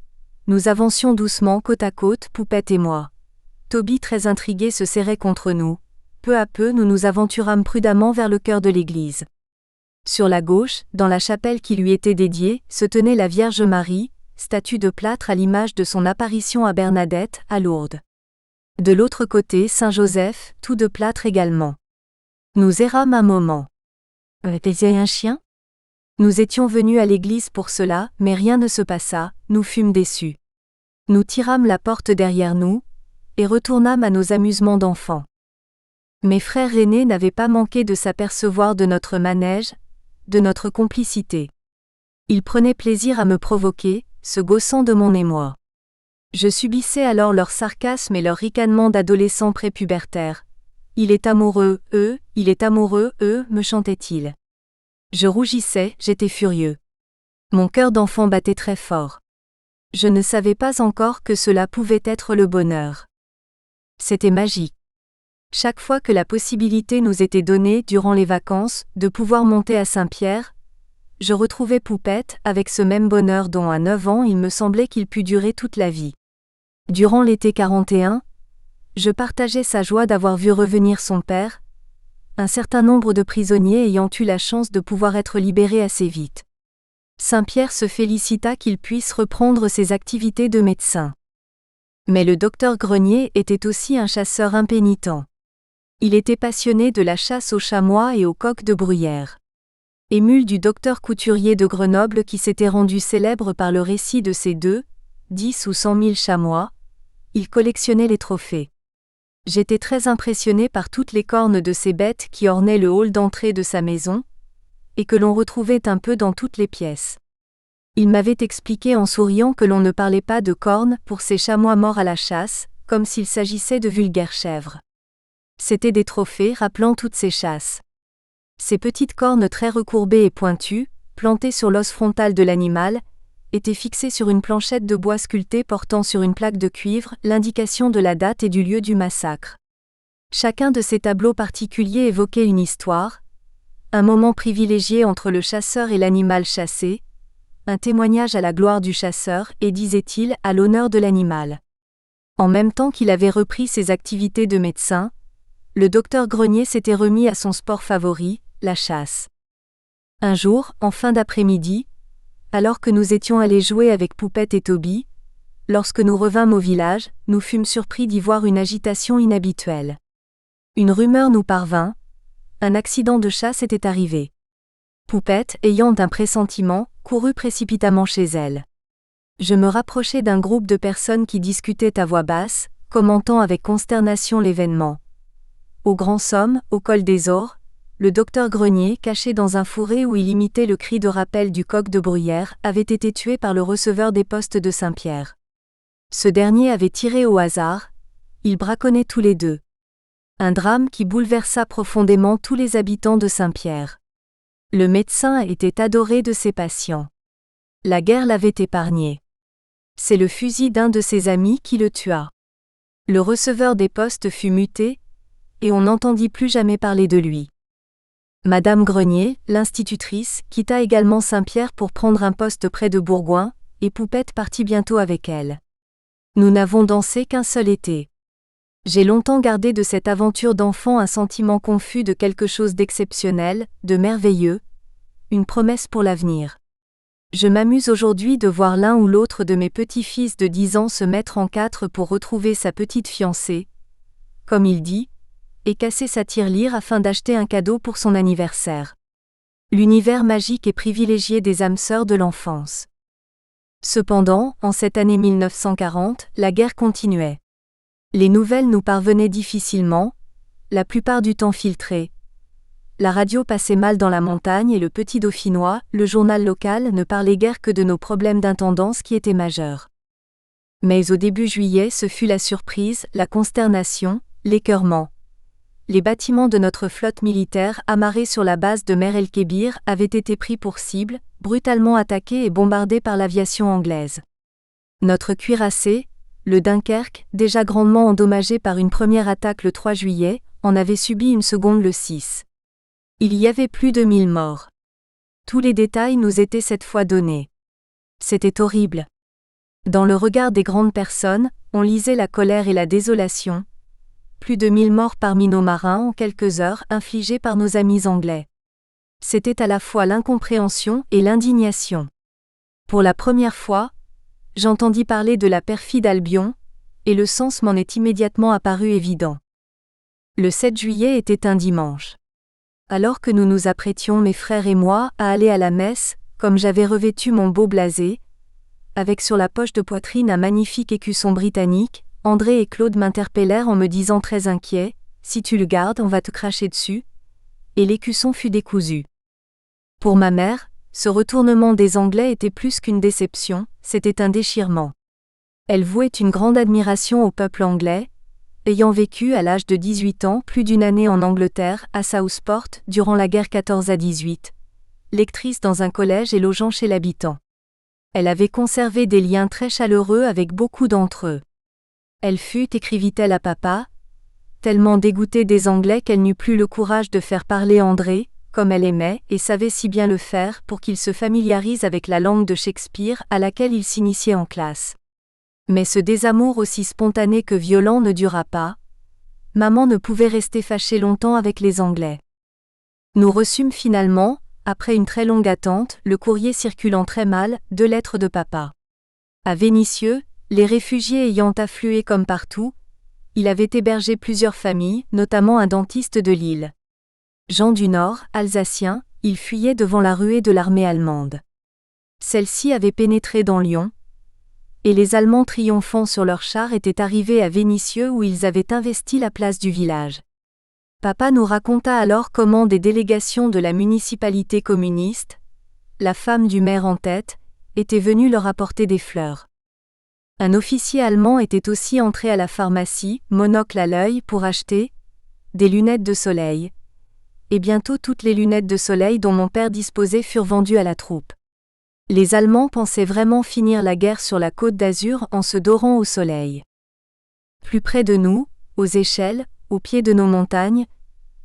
nous avancions doucement côte à côte, Poupette et moi. Toby très intrigué se serrait contre nous. Peu à peu nous nous aventurâmes prudemment vers le cœur de l'église. Sur la gauche, dans la chapelle qui lui était dédiée, se tenait la Vierge Marie, statue de plâtre à l'image de son apparition à Bernadette, à Lourdes. De l'autre côté, Saint Joseph, tout de plâtre également. Nous errâmes un moment. Était-il un chien ? Nous étions venus à l'église pour cela, mais rien ne se passa, nous fûmes déçus. Nous tirâmes la porte derrière nous, et retournâmes à nos amusements d'enfants. Mes frères aînés n'avaient pas manqué de s'apercevoir de notre manège, de notre complicité. Ils prenaient plaisir à me provoquer, se gaussant de mon émoi. Je subissais alors leur sarcasme et leur ricanement d'adolescents prépubértaires. « Il est amoureux, il est amoureux, me chantait-il. Je rougissais, j'étais furieux. Mon cœur d'enfant battait très fort. Je ne savais pas encore que cela pouvait être le bonheur. C'était magique. Chaque fois que la possibilité nous était donnée durant les vacances de pouvoir monter à Saint-Pierre, je retrouvais Poupette avec ce même bonheur dont à 9 ans il me semblait qu'il pût durer toute la vie. Durant l'été 41, je partageais sa joie d'avoir vu revenir son père, un certain nombre de prisonniers ayant eu la chance de pouvoir être libérés assez vite. Saint-Pierre se félicita qu'il puisse reprendre ses activités de médecin. Mais le docteur Grenier était aussi un chasseur impénitent. Il était passionné de la chasse aux chamois et aux coqs de bruyère. Émule du docteur Couturier de Grenoble qui s'était rendu célèbre par le récit de ses 10 ou 100 000 chamois, il collectionnait les trophées. J'étais très impressionné par toutes les cornes de ces bêtes qui ornaient le hall d'entrée de sa maison, et que l'on retrouvait un peu dans toutes les pièces. Il m'avait expliqué en souriant que l'on ne parlait pas de cornes pour ces chamois morts à la chasse, comme s'il s'agissait de vulgaires chèvres. C'étaient des trophées rappelant toutes ces chasses. Ces petites cornes très recourbées et pointues, plantées sur l'os frontal de l'animal, étaient fixées sur une planchette de bois sculptée portant sur une plaque de cuivre l'indication de la date et du lieu du massacre. Chacun de ces tableaux particuliers évoquait une histoire, un moment privilégié entre le chasseur et l'animal chassé, un témoignage à la gloire du chasseur et, disait-il, à l'honneur de l'animal. En même temps qu'il avait repris ses activités de médecin, le docteur Grenier s'était remis à son sport favori, la chasse. Un jour, en fin d'après-midi, alors que nous étions allés jouer avec Poupette et Toby, lorsque nous revînmes au village, nous fûmes surpris d'y voir une agitation inhabituelle. Une rumeur nous parvint, un accident de chasse était arrivé. Poupette, ayant un pressentiment, courut précipitamment chez elle. Je me rapprochai d'un groupe de personnes qui discutaient à voix basse, commentant avec consternation l'événement. Au Grand Somme, au col des Aures, le docteur Grenier, caché dans un fourré où il imitait le cri de rappel du coq de bruyère, avait été tué par le receveur des postes de Saint-Pierre. Ce dernier avait tiré au hasard, ils braconnaient tous les deux. Un drame qui bouleversa profondément tous les habitants de Saint-Pierre. Le médecin était adoré de ses patients. La guerre l'avait épargné. C'est le fusil d'un de ses amis qui le tua. Le receveur des postes fut muté, et on n'entendit plus jamais parler de lui. Madame Grenier, l'institutrice, quitta également Saint-Pierre pour prendre un poste près de Bourgoin, et Poupette partit bientôt avec elle. Nous n'avons dansé qu'un seul été. J'ai longtemps gardé de cette aventure d'enfant un sentiment confus de quelque chose d'exceptionnel, de merveilleux, une promesse pour l'avenir. Je m'amuse aujourd'hui de voir l'un ou l'autre de mes petits-fils de 10 ans se mettre en quatre pour retrouver sa petite fiancée, comme il dit, et casser sa tirelire afin d'acheter un cadeau pour son anniversaire. L'univers magique et privilégié des âmes sœurs de l'enfance. Cependant, en cette année 1940, la guerre continuait. Les nouvelles nous parvenaient difficilement, la plupart du temps filtrées. La radio passait mal dans la montagne et le Petit Dauphinois, le journal local, ne parlait guère que de nos problèmes d'intendance qui étaient majeurs. Mais au début juillet, ce fut la surprise, la consternation, l'écœurement. Les bâtiments de notre flotte militaire amarrés sur la base de Mer el-Kébir avaient été pris pour cible, brutalement attaqués et bombardés par l'aviation anglaise. Notre cuirassé, le Dunkerque, déjà grandement endommagé par une première attaque le 3 juillet, en avait subi une seconde le 6. Il y avait plus de 1000 morts. Tous les détails nous étaient cette fois donnés. C'était horrible. Dans le regard des grandes personnes, on lisait la colère et la désolation. Plus de 1000 morts parmi nos marins en quelques heures infligés par nos amis anglais. C'était à la fois l'incompréhension et l'indignation. Pour la première fois, j'entendis parler de la perfide Albion, et le sens m'en est immédiatement apparu évident. Le 7 juillet était un dimanche. Alors que nous nous apprêtions, mes frères et moi, à aller à la messe, comme j'avais revêtu mon beau blasé, avec sur la poche de poitrine un magnifique écusson britannique, André et Claude m'interpellèrent en me disant très inquiets, « Si tu le gardes, on va te cracher dessus », et l'écusson fut décousu. Pour ma mère, ce retournement des Anglais était plus qu'une déception, c'était un déchirement. Elle vouait une grande admiration au peuple anglais, ayant vécu à l'âge de 18 ans plus d'une année en Angleterre, à Southport, durant la guerre 14 à 18, lectrice dans un collège et logeant chez l'habitant. Elle avait conservé des liens très chaleureux avec beaucoup d'entre eux. Elle fut, écrivit-elle à papa, tellement dégoûtée des Anglais qu'elle n'eut plus le courage de faire parler André, comme elle aimait, et savait si bien le faire pour qu'il se familiarise avec la langue de Shakespeare à laquelle il s'initiait en classe. Mais ce désamour aussi spontané que violent ne dura pas. Maman ne pouvait rester fâchée longtemps avec les Anglais. Nous reçûmes finalement, après une très longue attente, le courrier circulant très mal, 2 lettres de papa. À Vénissieux, les réfugiés ayant afflué comme partout, il avait hébergé plusieurs familles, notamment un dentiste de Lille. Jean du Nord, alsacien, il fuyait devant la ruée de l'armée allemande. Celle-ci avait pénétré dans Lyon, et les Allemands triomphant sur leurs chars étaient arrivés à Vénissieux où ils avaient investi la place du village. Papa nous raconta alors comment des délégations de la municipalité communiste, la femme du maire en tête, étaient venues leur apporter des fleurs. Un officier allemand était aussi entré à la pharmacie, monocle à l'œil, pour acheter des lunettes de soleil. Et bientôt toutes les lunettes de soleil dont mon père disposait furent vendues à la troupe. Les Allemands pensaient vraiment finir la guerre sur la Côte d'Azur en se dorant au soleil. Plus près de nous, aux échelles, au pied de nos montagnes,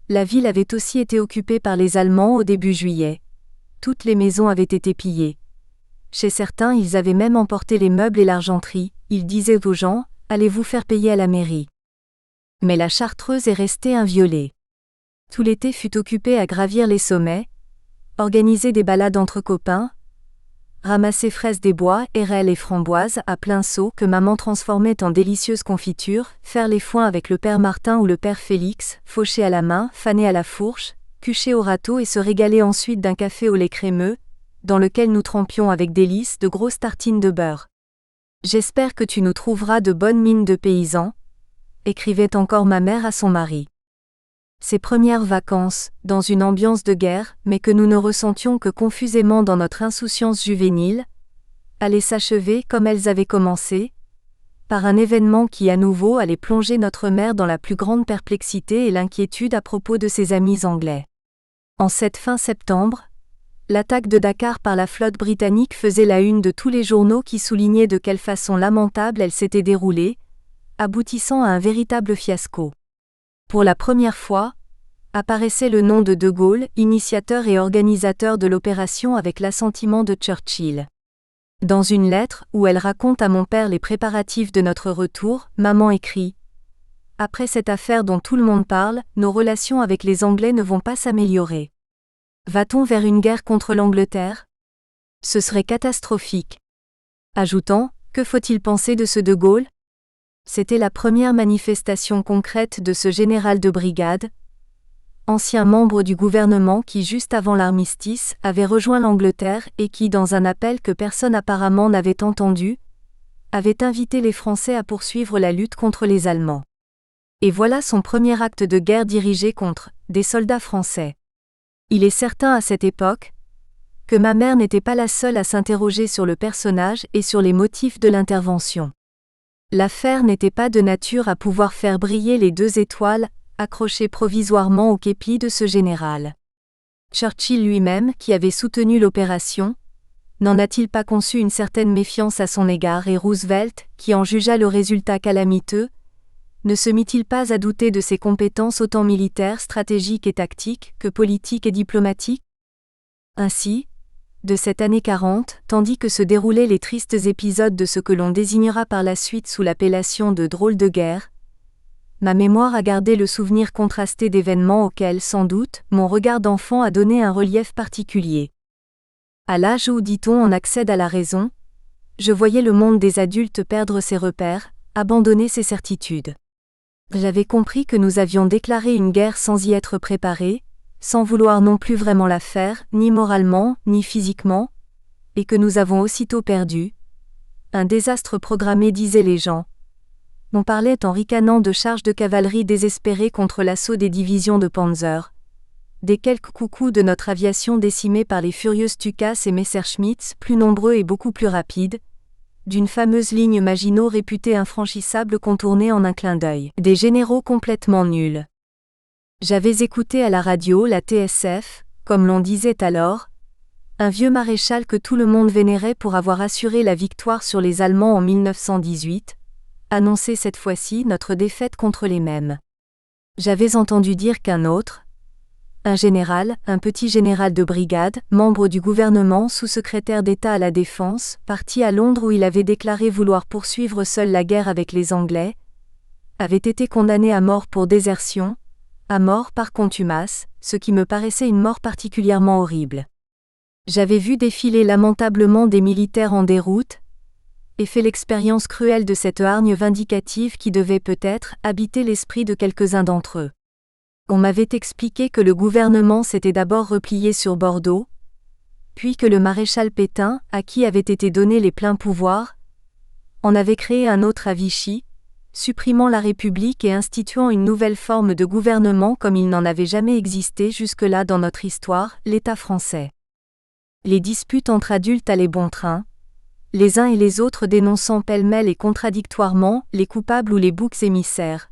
la ville avait aussi été occupée par les Allemands au début juillet. Toutes les maisons avaient été pillées. Chez certains, ils avaient même emporté les meubles et l'argenterie. Ils disaient aux gens, « Allez vous faire payer à la mairie ». Mais la Chartreuse est restée inviolée. Tout l'été fut occupé à gravir les sommets, organiser des balades entre copains, ramasser fraises des bois, érelles et framboises à plein seau que maman transformait en délicieuses confitures, faire les foins avec le père Martin ou le père Félix, faucher à la main, faner à la fourche, cucher au râteau et se régaler ensuite d'un café au lait crémeux, dans lequel nous trempions avec délice de grosses tartines de beurre. « J'espère que tu nous trouveras de bonnes mines de paysans », écrivait encore ma mère à son mari. Ces premières vacances, dans une ambiance de guerre, mais que nous ne ressentions que confusément dans notre insouciance juvénile, allaient s'achever comme elles avaient commencé, par un événement qui à nouveau allait plonger notre mère dans la plus grande perplexité et l'inquiétude à propos de ses amis anglais. En cette fin septembre, l'attaque de Dakar par la flotte britannique faisait la une de tous les journaux qui soulignaient de quelle façon lamentable elle s'était déroulée, aboutissant à un véritable fiasco. Pour la première fois, apparaissait le nom de De Gaulle, initiateur et organisateur de l'opération avec l'assentiment de Churchill. Dans une lettre où elle raconte à mon père les préparatifs de notre retour, maman écrit « Après cette affaire dont tout le monde parle, nos relations avec les Anglais ne vont pas s'améliorer. Va-t-on vers une guerre contre l'Angleterre ? Ce serait catastrophique. » Ajoutant « Que faut-il penser de ce De Gaulle ? » C'était la première manifestation concrète de ce général de brigade, ancien membre du gouvernement qui juste avant l'armistice avait rejoint l'Angleterre et qui dans un appel que personne apparemment n'avait entendu, avait invité les Français à poursuivre la lutte contre les Allemands. Et voilà son premier acte de guerre dirigé contre des soldats français. Il est certain à cette époque que ma mère n'était pas la seule à s'interroger sur le personnage et sur les motifs de l'intervention. L'affaire n'était pas de nature à pouvoir faire briller les 2 étoiles accrochées provisoirement au képi de ce général. Churchill lui-même, qui avait soutenu l'opération, n'en a-t-il pas conçu une certaine méfiance à son égard et Roosevelt, qui en jugea le résultat calamiteux, ne se mit-il pas à douter de ses compétences autant militaires, stratégiques et tactiques que politiques et diplomatiques ? Ainsi, de cette année 40, tandis que se déroulaient les tristes épisodes de ce que l'on désignera par la suite sous l'appellation de drôles de guerre, ma mémoire a gardé le souvenir contrasté d'événements auxquels, sans doute, mon regard d'enfant a donné un relief particulier. À l'âge où, dit-on, on accède à la raison, je voyais le monde des adultes perdre ses repères, abandonner ses certitudes. J'avais compris que nous avions déclaré une guerre sans y être préparés, sans vouloir non plus vraiment la faire, ni moralement, ni physiquement, et que nous avons aussitôt perdu. Un désastre programmé, disaient les gens. On parlait en ricanant de charges de cavalerie désespérées contre l'assaut des divisions de Panzer, des quelques coucous de notre aviation décimée par les furieux Stukas et Messerschmitts, plus nombreux et beaucoup plus rapides, d'une fameuse ligne Maginot réputée infranchissable contournée en un clin d'œil, des généraux complètement nuls. J'avais écouté à la radio la TSF, comme l'on disait alors, un vieux maréchal que tout le monde vénérait pour avoir assuré la victoire sur les Allemands en 1918, annoncer cette fois-ci notre défaite contre les mêmes. J'avais entendu dire qu'un autre, un général, un petit général de brigade, membre du gouvernement, sous-secrétaire d'État à la Défense, parti à Londres où il avait déclaré vouloir poursuivre seul la guerre avec les Anglais, avait été condamné à mort pour désertion, à mort par contumace, ce qui me paraissait une mort particulièrement horrible. J'avais vu défiler lamentablement des militaires en déroute, et fait l'expérience cruelle de cette hargne vindicative qui devait peut-être habiter l'esprit de quelques-uns d'entre eux. On m'avait expliqué que le gouvernement s'était d'abord replié sur Bordeaux, puis que le maréchal Pétain, à qui avaient été donnés les pleins pouvoirs, en avait créé un autre à Vichy, supprimant la République et instituant une nouvelle forme de gouvernement comme il n'en avait jamais existé jusque-là dans notre histoire, l'État français. Les disputes entre adultes allaient bon train, les uns et les autres dénonçant pêle-mêle et contradictoirement les coupables ou les boucs émissaires.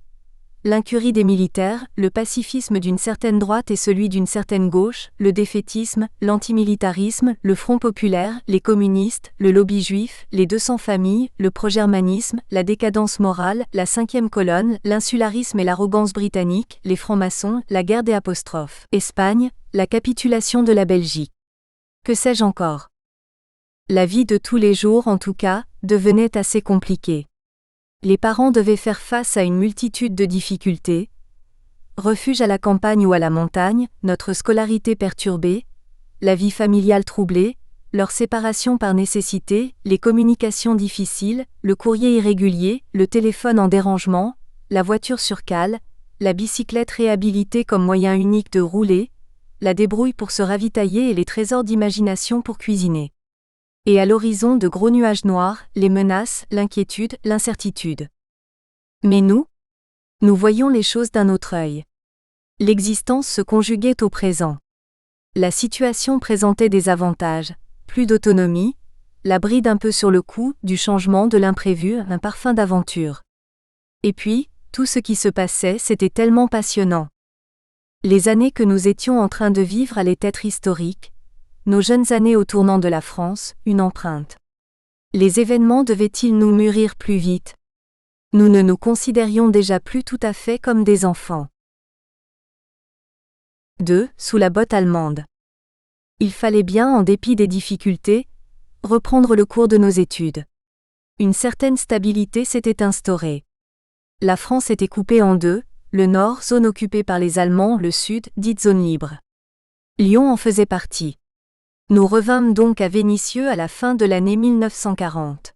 L'incurie des militaires, le pacifisme d'une certaine droite et celui d'une certaine gauche, le défaitisme, l'antimilitarisme, le Front populaire, les communistes, le lobby juif, les 200 familles, le progermanisme, la décadence morale, la 5e colonne, l'insularisme et l'arrogance britannique, les francs-maçons, la guerre des apostrophes, Espagne, la capitulation de la Belgique. Que sais-je encore ? La vie de tous les jours, en tout cas, devenait assez compliquée. Les parents devaient faire face à une multitude de difficultés. Refuge à la campagne ou à la montagne, notre scolarité perturbée, la vie familiale troublée, leur séparation par nécessité, les communications difficiles, le courrier irrégulier, le téléphone en dérangement, la voiture sur cale, la bicyclette réhabilitée comme moyen unique de rouler, la débrouille pour se ravitailler et les trésors d'imagination pour cuisiner. Et à l'horizon de gros nuages noirs, les menaces, l'inquiétude, l'incertitude. Mais nous voyons les choses d'un autre œil. L'existence se conjuguait au présent. La situation présentait des avantages, plus d'autonomie, la bride un peu sur le cou, du changement, de l'imprévu, un parfum d'aventure. Et puis, tout ce qui se passait, c'était tellement passionnant. Les années que nous étions en train de vivre allaient être historiques, nos jeunes années au tournant de la France, une empreinte. Les événements devaient-ils nous mûrir plus vite? Nous ne nous considérions déjà plus tout à fait comme des enfants. 2. Sous la botte allemande. Il fallait bien, en dépit des difficultés, reprendre le cours de nos études. Une certaine stabilité s'était instaurée. La France était coupée en deux, le nord, zone occupée par les Allemands, le sud, dite zone libre. Lyon en faisait partie. Nous revînmes donc à Vénissieux à la fin de l'année 1940.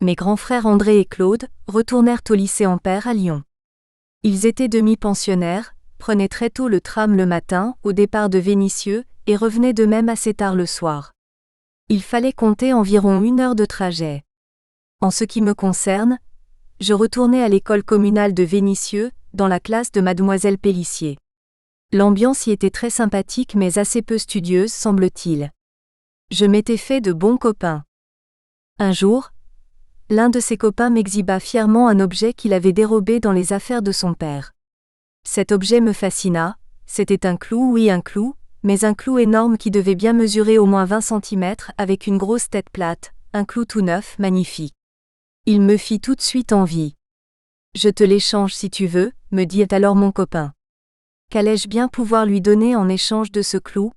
Mes grands frères André et Claude retournèrent au lycée Ampère à Lyon. Ils étaient demi-pensionnaires, prenaient très tôt le tram le matin, au départ de Vénissieux, et revenaient de même assez tard le soir. Il fallait compter environ 1 heure de trajet. En ce qui me concerne, je retournais à l'école communale de Vénissieux, dans la classe de mademoiselle Pélissier. L'ambiance y était très sympathique mais assez peu studieuse, semble-t-il. Je m'étais fait de bons copains. Un jour, l'un de ses copains m'exhiba fièrement un objet qu'il avait dérobé dans les affaires de son père. Cet objet me fascina, c'était un clou, oui un clou, mais un clou énorme qui devait bien mesurer au moins 20 cm avec une grosse tête plate, un clou tout neuf, magnifique. Il me fit tout de suite envie. « Je te l'échange si tu veux », me dit alors mon copain. Qu'allais-je bien pouvoir lui donner en échange de ce clou?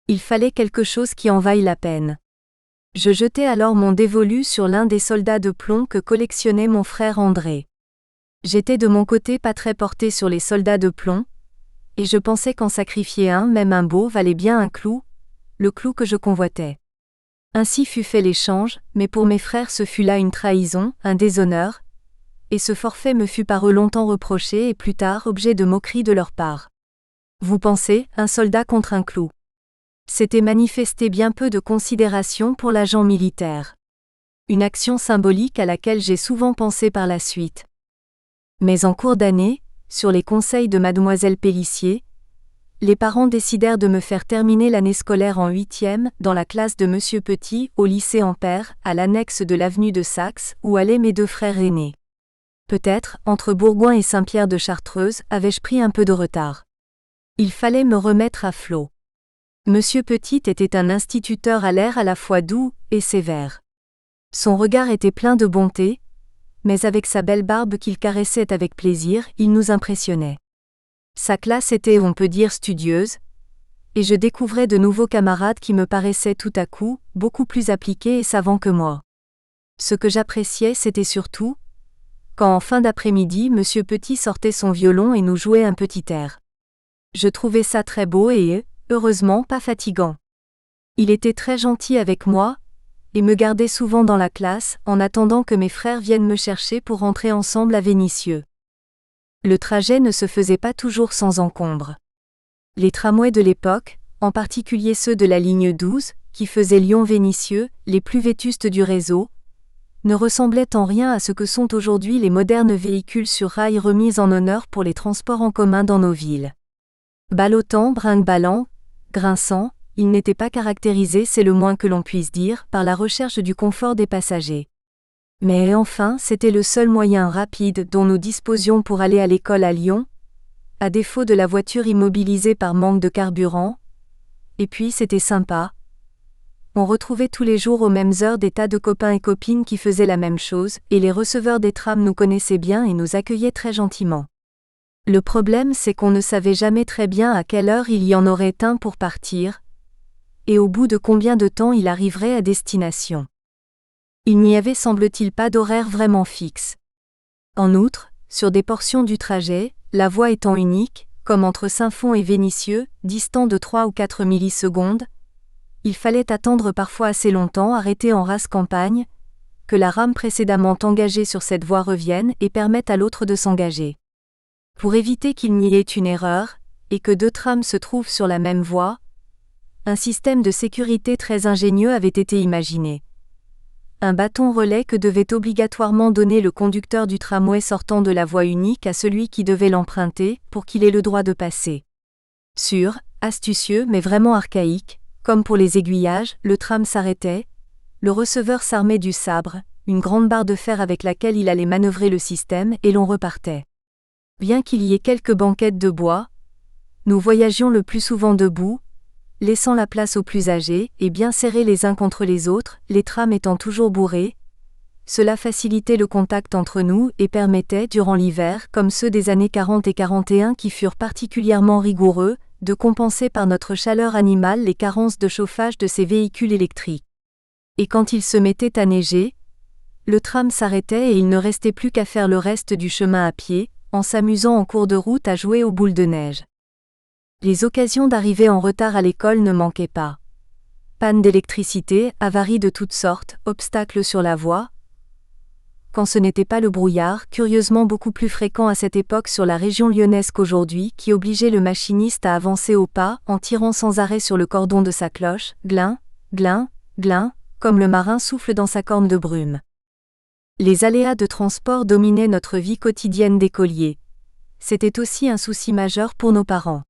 Il fallait quelque chose qui en vaille la peine. Je jetai alors mon dévolu sur l'un des soldats de plomb que collectionnait mon frère André. J'étais de mon côté pas très porté sur les soldats de plomb, et je pensais qu'en sacrifier un, même un beau, valait bien un clou, le clou que je convoitais. Ainsi fut fait l'échange, mais pour mes frères ce fut là une trahison, un déshonneur, et ce forfait me fut par eux longtemps reproché et plus tard objet de moquerie de leur part. Vous pensez, un soldat contre un clou. C'était manifester bien peu de considération pour l'agent militaire. Une action symbolique à laquelle j'ai souvent pensé par la suite. Mais en cours d'année, sur les conseils de mademoiselle Pélissier, les parents décidèrent de me faire terminer l'année scolaire en 8e, dans la classe de Monsieur Petit, au lycée Ampère, à l'annexe de l'avenue de Saxe, où allaient mes 2 frères aînés. Peut-être, entre Bourgoin et Saint-Pierre de Chartreuse, avais-je pris un peu de retard. Il fallait me remettre à flot. Monsieur Petit était un instituteur à l'air à la fois doux et sévère. Son regard était plein de bonté, mais avec sa belle barbe qu'il caressait avec plaisir, il nous impressionnait. Sa classe était, on peut dire, studieuse, et je découvrais de nouveaux camarades qui me paraissaient tout à coup beaucoup plus appliqués et savants que moi. Ce que j'appréciais, c'était surtout quand en fin d'après-midi Monsieur Petit sortait son violon et nous jouait un petit air. Je trouvais ça très beau et, heureusement, pas fatigant. Il était très gentil avec moi, et me gardait souvent dans la classe, en attendant que mes frères viennent me chercher pour rentrer ensemble à Vénissieux. Le trajet ne se faisait pas toujours sans encombre. Les tramways de l'époque, en particulier ceux de la ligne 12, qui faisaient Lyon-Vénissieux, les plus vétustes du réseau, ne ressemblaient en rien à ce que sont aujourd'hui les modernes véhicules sur rails remis en honneur pour les transports en commun dans nos villes. Ballottant, brinque-ballant, grinçant, ils n'étaient pas caractérisés, c'est le moins que l'on puisse dire, par la recherche du confort des passagers. Mais enfin, c'était le seul moyen rapide dont nous disposions pour aller à l'école à Lyon, à défaut de la voiture immobilisée par manque de carburant. Et puis c'était sympa. On retrouvait tous les jours aux mêmes heures des tas de copains et copines qui faisaient la même chose, et les receveurs des trams nous connaissaient bien et nous accueillaient très gentiment. Le problème c'est qu'on ne savait jamais très bien à quelle heure il y en aurait un pour partir, et au bout de combien de temps il arriverait à destination. Il n'y avait semble-t-il pas d'horaire vraiment fixe. En outre, sur des portions du trajet, la voie étant unique, comme entre Saint-Fond et Vénissieux, distant de 3 ou 4 millisecondes, il fallait attendre parfois assez longtemps arrêté en rase campagne, que la rame précédemment engagée sur cette voie revienne et permette à l'autre de s'engager. Pour éviter qu'il n'y ait une erreur, et que deux trams se trouvent sur la même voie, un système de sécurité très ingénieux avait été imaginé. Un bâton relais que devait obligatoirement donner le conducteur du tramway sortant de la voie unique à celui qui devait l'emprunter, pour qu'il ait le droit de passer. Sûr, astucieux mais vraiment archaïque, comme pour les aiguillages, le tram s'arrêtait, le receveur s'armait du sabre, une grande barre de fer avec laquelle il allait manœuvrer le système et l'on repartait. Bien qu'il y ait quelques banquettes de bois, nous voyagions le plus souvent debout, laissant la place aux plus âgés et bien serrés les uns contre les autres, les trams étant toujours bourrés. Cela facilitait le contact entre nous et permettait, durant l'hiver, comme ceux des années 40 et 41 qui furent particulièrement rigoureux, de compenser par notre chaleur animale les carences de chauffage de ces véhicules électriques. Et quand il se mettait à neiger, le tram s'arrêtait et il ne restait plus qu'à faire le reste du chemin à pied, en s'amusant en cours de route à jouer aux boules de neige. Les occasions d'arriver en retard à l'école ne manquaient pas. Panne d'électricité, avaries de toutes sortes, obstacles sur la voie. Quand ce n'était pas le brouillard, curieusement beaucoup plus fréquent à cette époque sur la région lyonnaise qu'aujourd'hui, qui obligeait le machiniste à avancer au pas en tirant sans arrêt sur le cordon de sa cloche, glin, glin, glin, comme le marin souffle dans sa corne de brume. Les aléas de transport dominaient notre vie quotidienne d'écoliers. C'était aussi un souci majeur pour nos parents.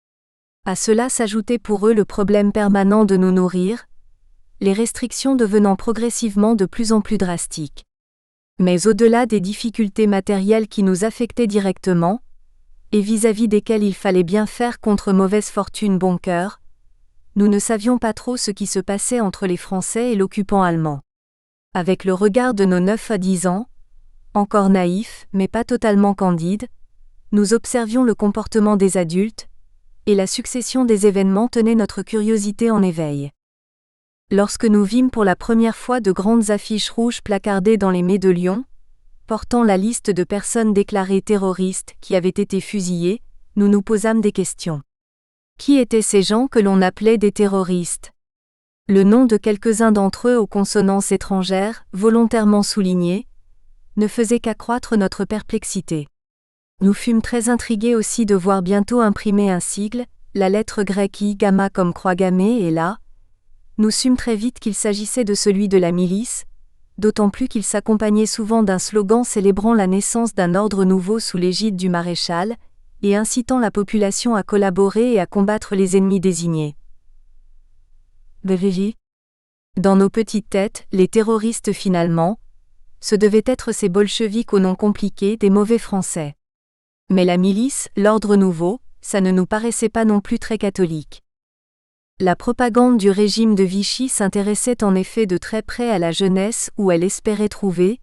À cela s'ajoutait pour eux le problème permanent de nous nourrir, les restrictions devenant progressivement de plus en plus drastiques. Mais au-delà des difficultés matérielles qui nous affectaient directement, et vis-à-vis desquelles il fallait bien faire contre mauvaise fortune bon cœur, nous ne savions pas trop ce qui se passait entre les Français et l'occupant allemand. Avec le regard de nos 9 à 10 ans, encore naïfs mais pas totalement candides, nous observions le comportement des adultes, et la succession des événements tenait notre curiosité en éveil. Lorsque nous vîmes pour la première fois de grandes affiches rouges placardées dans les mets de Lyon, portant la liste de personnes déclarées terroristes qui avaient été fusillées, nous nous posâmes des questions. Qui étaient ces gens que l'on appelait des terroristes ? Le nom de quelques-uns d'entre eux aux consonances étrangères, volontairement soulignés, ne faisait qu'accroître notre perplexité. Nous fûmes très intrigués aussi de voir bientôt imprimer un sigle, la lettre grecque I gamma comme croix gammée et là, nous sûmes très vite qu'il s'agissait de celui de la milice, d'autant plus qu'il s'accompagnait souvent d'un slogan célébrant la naissance d'un ordre nouveau sous l'égide du maréchal, et incitant la population à collaborer et à combattre les ennemis désignés. Dans nos petites têtes, les terroristes finalement, ce devaient être ces bolcheviks au nom compliqué des mauvais Français. Mais la milice, l'ordre nouveau, ça ne nous paraissait pas non plus très catholique. La propagande du régime de Vichy s'intéressait en effet de très près à la jeunesse où elle espérait trouver,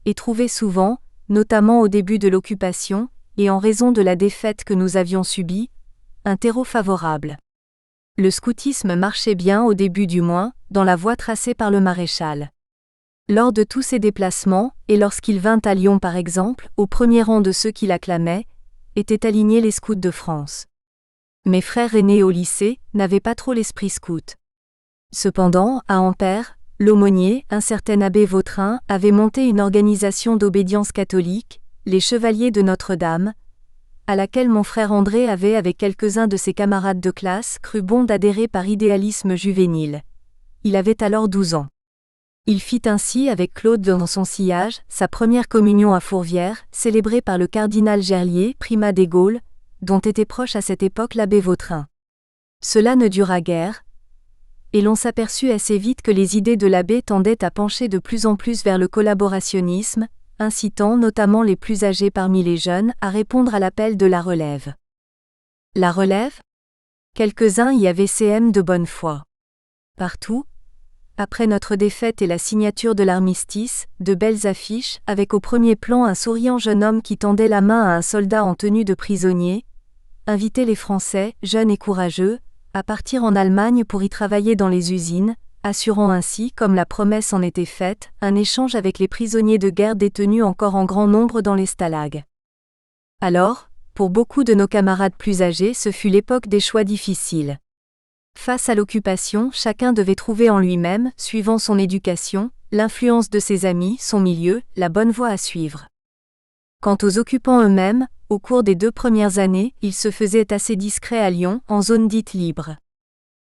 et trouvait souvent, notamment au début de l'occupation, et en raison de la défaite que nous avions subie, un terreau favorable. Le scoutisme marchait bien au début du moins, dans la voie tracée par le maréchal. Lors de tous ses déplacements, et lorsqu'il vint à Lyon par exemple, au premier rang de ceux qui l'acclamaient, étaient alignés les scouts de France. Mes frères aînés au lycée n'avaient pas trop l'esprit scout. Cependant, à Ampère, l'aumônier, un certain abbé Vautrin, avait monté une organisation d'obédience catholique, les Chevaliers de Notre-Dame, à laquelle mon frère André avait avec quelques-uns de ses camarades de classe cru bon d'adhérer par idéalisme juvénile. Il avait alors 12 ans. Il fit ainsi avec Claude dans son sillage, sa première communion à Fourvière, célébrée par le cardinal Gerlier, primat des Gaules, dont était proche à cette époque l'abbé Vautrin. Cela ne dura guère, et l'on s'aperçut assez vite que les idées de l'abbé tendaient à pencher de plus en plus vers le collaborationnisme, incitant notamment les plus âgés parmi les jeunes à répondre à l'appel de la relève. La relève ? Quelques-uns y avaient CM de bonne foi. Partout, après notre défaite et la signature de l'armistice, de belles affiches, avec au premier plan un souriant jeune homme qui tendait la main à un soldat en tenue de prisonnier, invitaient les Français, jeunes et courageux, à partir en Allemagne pour y travailler dans les usines, assurant ainsi, comme la promesse en était faite, un échange avec les prisonniers de guerre détenus encore en grand nombre dans les stalags. Alors, pour beaucoup de nos camarades plus âgés, ce fut l'époque des choix difficiles. Face à l'occupation, chacun devait trouver en lui-même, suivant son éducation, l'influence de ses amis, son milieu, la bonne voie à suivre. Quant aux occupants eux-mêmes, au cours des 2 premières années, ils se faisaient assez discrets à Lyon, en zone dite libre.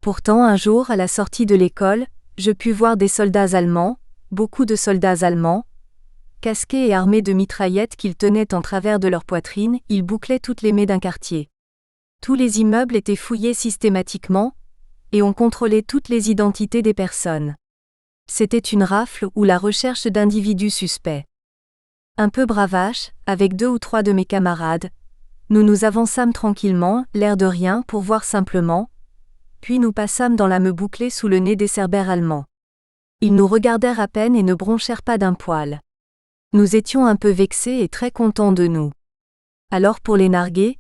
Pourtant, un jour, à la sortie de l'école, je pus voir des soldats allemands, beaucoup de soldats allemands, casqués et armés de mitraillettes qu'ils tenaient en travers de leur poitrine, ils bouclaient toutes les mets d'un quartier. Tous les immeubles étaient fouillés systématiquement, et on contrôlait toutes les identités des personnes. C'était une rafle ou la recherche d'individus suspects. Un peu bravache, avec 2 ou 3 de mes camarades, nous nous avançâmes tranquillement, l'air de rien, pour voir simplement, puis nous passâmes dans la meute bouclée sous le nez des cerbères allemands. Ils nous regardèrent à peine et ne bronchèrent pas d'un poil. Nous étions un peu vexés et très contents de nous. Alors pour les narguer,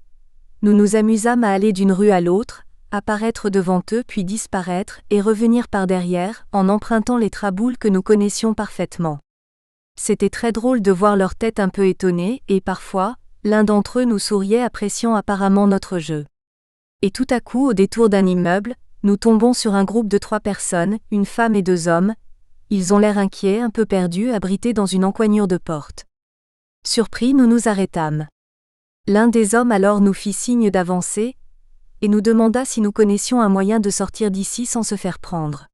nous nous amusâmes à aller d'une rue à l'autre, apparaître devant eux puis disparaître et revenir par derrière, en empruntant les traboules que nous connaissions parfaitement. C'était très drôle de voir leur tête un peu étonnée et parfois, l'un d'entre eux nous souriait appréciant apparemment notre jeu. Et tout à coup, au détour d'un immeuble, nous tombons sur un groupe de 3 personnes, une femme et 2 hommes. Ils ont l'air inquiets, un peu perdus, abrités dans une encoignure de porte. Surpris, nous nous arrêtâmes. L'un des hommes alors nous fit signe d'avancer, et nous demanda si nous connaissions un moyen de sortir d'ici sans se faire prendre.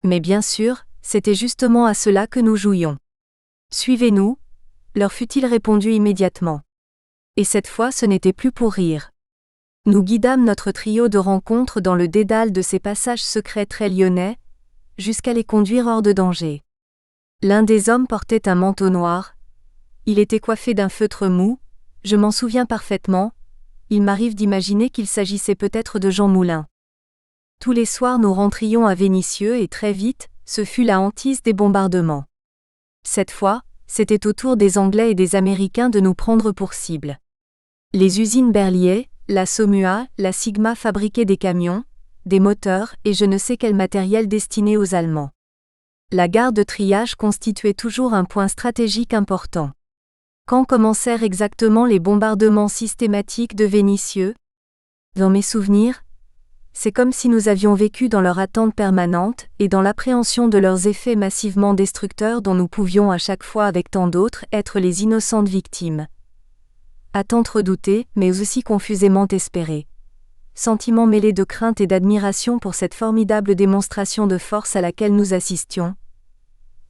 Mais bien sûr, c'était justement à cela que nous jouions. « Suivez-nous » leur fut-il répondu immédiatement. Et cette fois ce n'était plus pour rire. Nous guidâmes notre trio de rencontres dans le dédale de ces passages secrets très lyonnais, jusqu'à les conduire hors de danger. L'un des hommes portait un manteau noir. Il était coiffé d'un feutre mou, je m'en souviens parfaitement. Il m'arrive d'imaginer qu'il s'agissait peut-être de Jean Moulin. Tous les soirs nous rentrions à Vénissieux et très vite, ce fut la hantise des bombardements. Cette fois, c'était au tour des Anglais et des Américains de nous prendre pour cible. Les usines Berliet, la Somua, la Sigma fabriquaient des camions, des moteurs et je ne sais quel matériel destiné aux Allemands. La gare de triage constituait toujours un point stratégique important. Quand commencèrent exactement les bombardements systématiques de Vénissieux ? Dans mes souvenirs, c'est comme si nous avions vécu dans leur attente permanente et dans l'appréhension de leurs effets massivement destructeurs dont nous pouvions à chaque fois avec tant d'autres être les innocentes victimes. Attente redoutée, mais aussi confusément espérée. Sentiment mêlé de crainte et d'admiration pour cette formidable démonstration de force à laquelle nous assistions.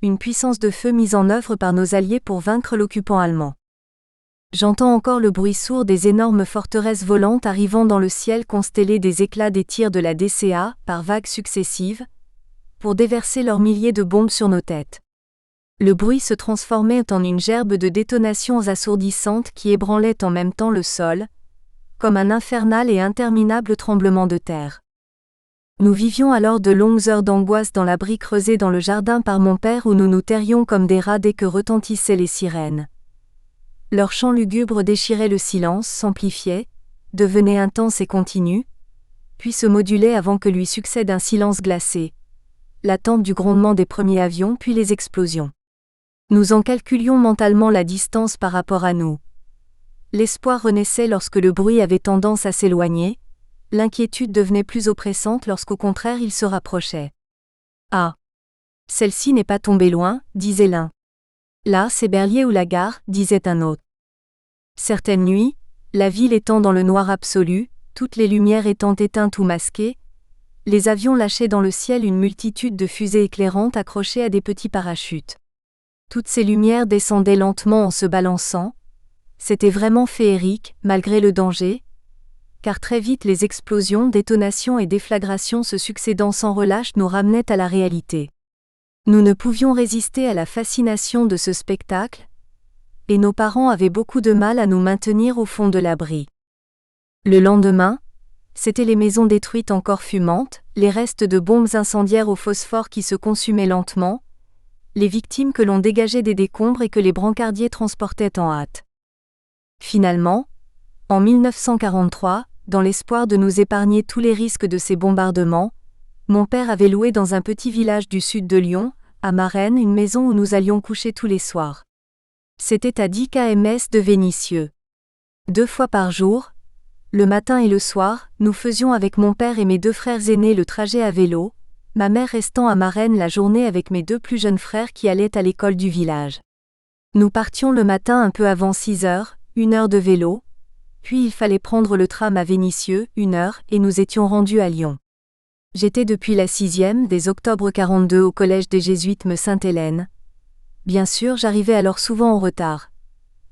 Une puissance de feu mise en œuvre par nos alliés pour vaincre l'occupant allemand. J'entends encore le bruit sourd des énormes forteresses volantes arrivant dans le ciel constellé des éclats des tirs de la DCA, par vagues successives, pour déverser leurs milliers de bombes sur nos têtes. Le bruit se transformait en une gerbe de détonations assourdissantes qui ébranlaient en même temps le sol, comme un infernal et interminable tremblement de terre. Nous vivions alors de longues heures d'angoisse dans l'abri creusé dans le jardin par mon père où nous nous tairions comme des rats dès que retentissaient les sirènes. Leur chant lugubre déchirait le silence, s'amplifiait, devenait intense et continu, puis se modulait avant que lui succède un silence glacé, l'attente du grondement des premiers avions puis les explosions. Nous en calculions mentalement la distance par rapport à nous. L'espoir renaissait lorsque le bruit avait tendance à s'éloigner, l'inquiétude devenait plus oppressante lorsqu'au contraire il se rapprochait. « Ah ! Celle-ci n'est pas tombée loin » disait l'un. « Là, c'est Berliet ou la gare » disait un autre. Certaines nuits, la ville étant dans le noir absolu, toutes les lumières étant éteintes ou masquées, les avions lâchaient dans le ciel une multitude de fusées éclairantes accrochées à des petits parachutes. Toutes ces lumières descendaient lentement en se balançant. C'était vraiment féerique, malgré le danger, car très vite les explosions, détonations et déflagrations se succédant sans relâche nous ramenaient à la réalité. Nous ne pouvions résister à la fascination de ce spectacle, et nos parents avaient beaucoup de mal à nous maintenir au fond de l'abri. Le lendemain, c'étaient les maisons détruites encore fumantes, les restes de bombes incendiaires au phosphore qui se consumaient lentement, les victimes que l'on dégageait des décombres et que les brancardiers transportaient en hâte. Finalement, en 1943, dans l'espoir de nous épargner tous les risques de ces bombardements, mon père avait loué dans un petit village du sud de Lyon, à Marennes, une maison où nous allions coucher tous les soirs. C'était à 10 km de Vénissieux. 2 fois par jour, le matin et le soir, nous faisions avec mon père et mes 2 frères aînés le trajet à vélo, ma mère restant à Marennes la journée avec mes 2 plus jeunes frères qui allaient à l'école du village. Nous partions le matin un peu avant 6 heures, 1 heure de vélo, puis il fallait prendre le tram à Vénissieux, 1 heure, et nous étions rendus à Lyon. J'étais depuis la 6e, dès octobre 42 au collège des Jésuites me Sainte-Hélène. Bien sûr, j'arrivais alors souvent en retard.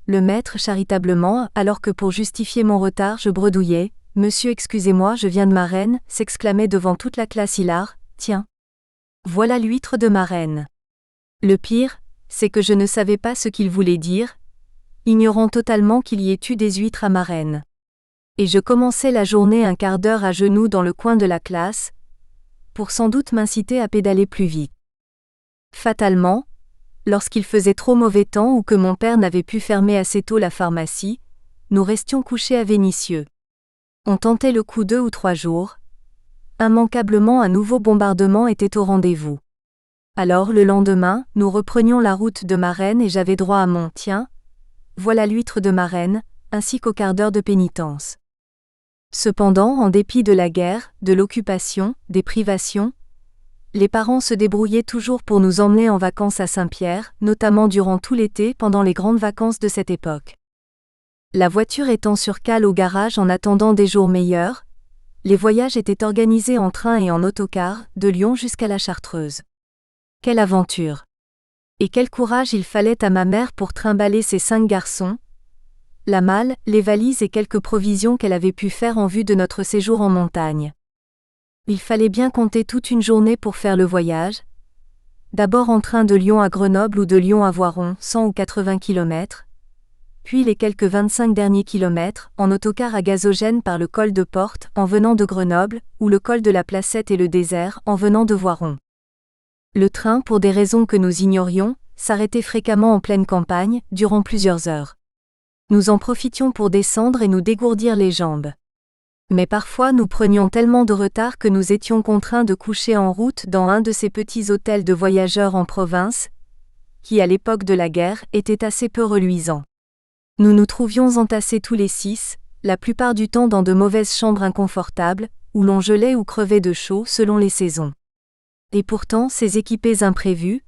Le maître, charitablement, alors que pour justifier mon retard je bredouillais, « Monsieur, excusez-moi, je viens de Marennes », s'exclamait devant toute la classe hilar, « Tiens, voilà l'huître de Marennes ». Le pire, c'est que je ne savais pas ce qu'il voulait dire, ignorant totalement qu'il y ait eu des huîtres à Marennes. Et je commençais la journée un quart d'heure à genoux dans le coin de la classe, pour sans doute m'inciter à pédaler plus vite. Fatalement, lorsqu'il faisait trop mauvais temps ou que mon père n'avait pu fermer assez tôt la pharmacie, nous restions couchés à Vénissieux. On tentait le coup 2 ou 3 jours. Immanquablement un nouveau bombardement était au rendez-vous. Alors le lendemain, nous reprenions la route de Marennes et j'avais droit à mon « Tiens, voilà l'huître de Marennes », ainsi qu'au quart d'heure de pénitence. Cependant, en dépit de la guerre, de l'occupation, des privations, les parents se débrouillaient toujours pour nous emmener en vacances à Saint-Pierre, notamment durant tout l'été pendant les grandes vacances de cette époque. La voiture étant sur cale au garage en attendant des jours meilleurs, les voyages étaient organisés en train et en autocar, de Lyon jusqu'à la Chartreuse. Quelle aventure! Et quel courage il fallait à ma mère pour trimballer ses 5 garçons, la malle, les valises et quelques provisions qu'elle avait pu faire en vue de notre séjour en montagne. Il fallait bien compter toute une journée pour faire le voyage. D'abord en train de Lyon à Grenoble ou de Lyon à Voiron, 100 ou 80 km. Puis les quelques 25 derniers kilomètres, en autocar à gazogène par le col de Porte, en venant de Grenoble, ou le col de la Placette et le désert, en venant de Voiron. Le train, pour des raisons que nous ignorions, s'arrêtait fréquemment en pleine campagne, durant plusieurs heures. Nous en profitions pour descendre et nous dégourdir les jambes. Mais parfois nous prenions tellement de retard que nous étions contraints de coucher en route dans un de ces petits hôtels de voyageurs en province, qui à l'époque de la guerre étaient assez peu reluisants. Nous nous trouvions entassés tous les 6, la plupart du temps dans de mauvaises chambres inconfortables, où l'on gelait ou crevait de chaud selon les saisons. Et pourtant ces équipés imprévus,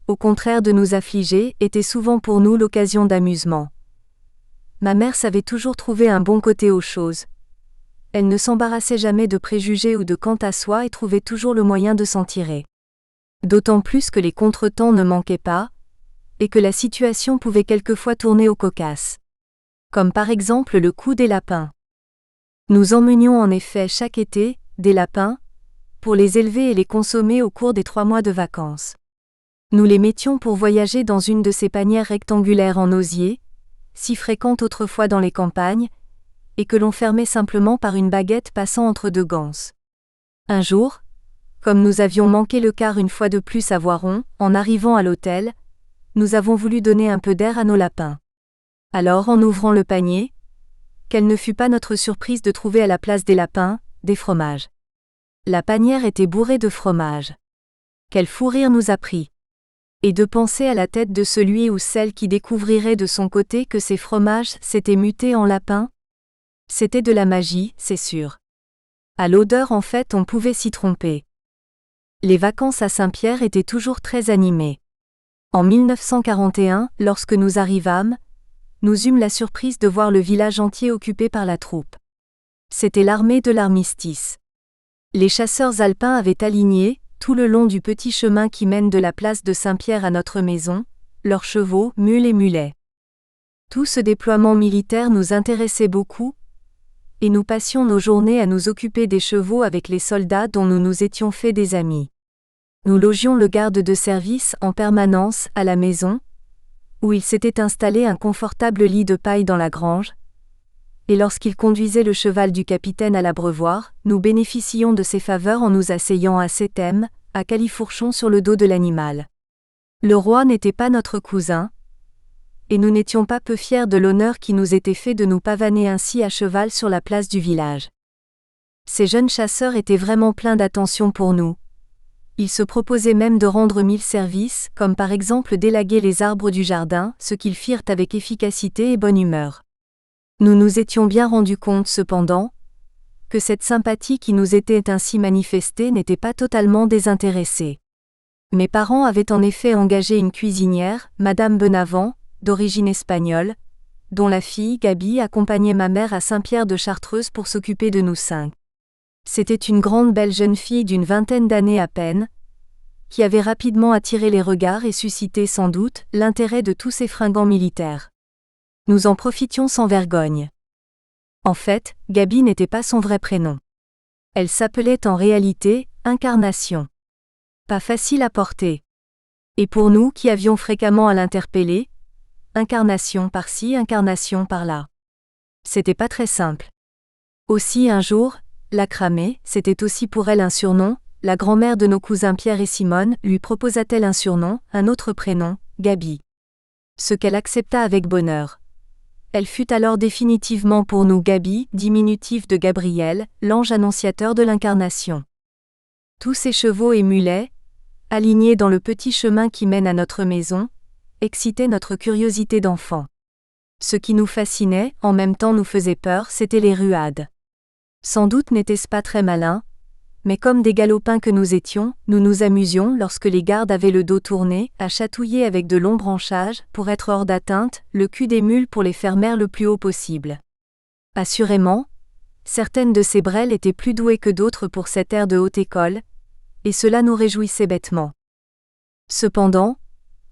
au contraire de nous affliger, étaient souvent pour nous l'occasion d'amusement. Ma mère savait toujours trouver un bon côté aux choses. Elle ne s'embarrassait jamais de préjugés ou de quant à soi et trouvait toujours le moyen de s'en tirer. D'autant plus que les contretemps ne manquaient pas, et que la situation pouvait quelquefois tourner au cocasse. Comme par exemple le coup des lapins. Nous emmenions en effet chaque été des lapins, pour les élever et les consommer au cours des 3 mois de vacances. Nous les mettions pour voyager dans une de ces panières rectangulaires en osier, si fréquentes autrefois dans les campagnes, et que l'on fermait simplement par une baguette passant entre 2 ganses. Un jour, comme nous avions manqué le car une fois de plus à Voiron, en arrivant à l'hôtel, nous avons voulu donner un peu d'air à nos lapins. Alors, en ouvrant le panier, quelle ne fut pas notre surprise de trouver à la place des lapins, des fromages. La panière était bourrée de fromage. Quel fou rire nous a pris! Et de penser à la tête de celui ou celle qui découvrirait de son côté que ces fromages s'étaient mutés en lapins. C'était de la magie, c'est sûr. À l'odeur en fait on pouvait s'y tromper. Les vacances à Saint-Pierre étaient toujours très animées. En 1941, lorsque nous arrivâmes, nous eûmes la surprise de voir le village entier occupé par la troupe. C'était l'armée de l'armistice. Les chasseurs alpins avaient aligné, tout le long du petit chemin qui mène de la place de Saint-Pierre à notre maison, leurs chevaux, mules et mulets. Tout ce déploiement militaire nous intéressait beaucoup, et nous passions nos journées à nous occuper des chevaux avec les soldats dont nous nous étions fait des amis. Nous logions le garde de service en permanence à la maison, où il s'était installé un confortable lit de paille dans la grange, et lorsqu'il conduisait le cheval du capitaine à l'abreuvoir, nous bénéficions de ses faveurs en nous asseyant à Séthème, à califourchon sur le dos de l'animal. Le roi n'était pas notre cousin, et nous n'étions pas peu fiers de l'honneur qui nous était fait de nous pavaner ainsi à cheval sur la place du village. Ces jeunes chasseurs étaient vraiment pleins d'attention pour nous. Ils se proposaient même de rendre 1000 services, comme par exemple d'élaguer les arbres du jardin, ce qu'ils firent avec efficacité et bonne humeur. Nous nous étions bien rendus compte cependant, que cette sympathie qui nous était ainsi manifestée n'était pas totalement désintéressée. Mes parents avaient en effet engagé une cuisinière, Madame Benavent, d'origine espagnole, dont la fille, Gaby, accompagnait ma mère à Saint-Pierre de Chartreuse pour s'occuper de nous 5. C'était une grande belle jeune fille d'une vingtaine d'années à peine, qui avait rapidement attiré les regards et suscité sans doute l'intérêt de tous ces fringants militaires. Nous en profitions sans vergogne. En fait, Gaby n'était pas son vrai prénom. Elle s'appelait en réalité Incarnation. Pas facile à porter. Et pour nous qui avions fréquemment à l'interpeller, incarnation par-ci, incarnation par-là. C'était pas très simple. Aussi un jour, la cramée, c'était aussi pour elle un surnom, la grand-mère de nos cousins Pierre et Simone lui proposa-t-elle un surnom, un autre prénom, Gaby. Ce qu'elle accepta avec bonheur. Elle fut alors définitivement pour nous Gaby, diminutif de Gabriel, l'ange annonciateur de l'incarnation. Tous ces chevaux et mulets, alignés dans le petit chemin qui mène à notre maison, excitaient notre curiosité d'enfant. Ce qui nous fascinait, en même temps nous faisait peur, c'étaient les ruades. Sans doute n'était-ce pas très malin, mais comme des galopins que nous étions, nous nous amusions lorsque les gardes avaient le dos tourné, à chatouiller avec de longs branchages, pour être hors d'atteinte, le cul des mules pour les faire mer le plus haut possible. Assurément, certaines de ces brelles étaient plus douées que d'autres pour cet air de haute école, et cela nous réjouissait bêtement. Cependant,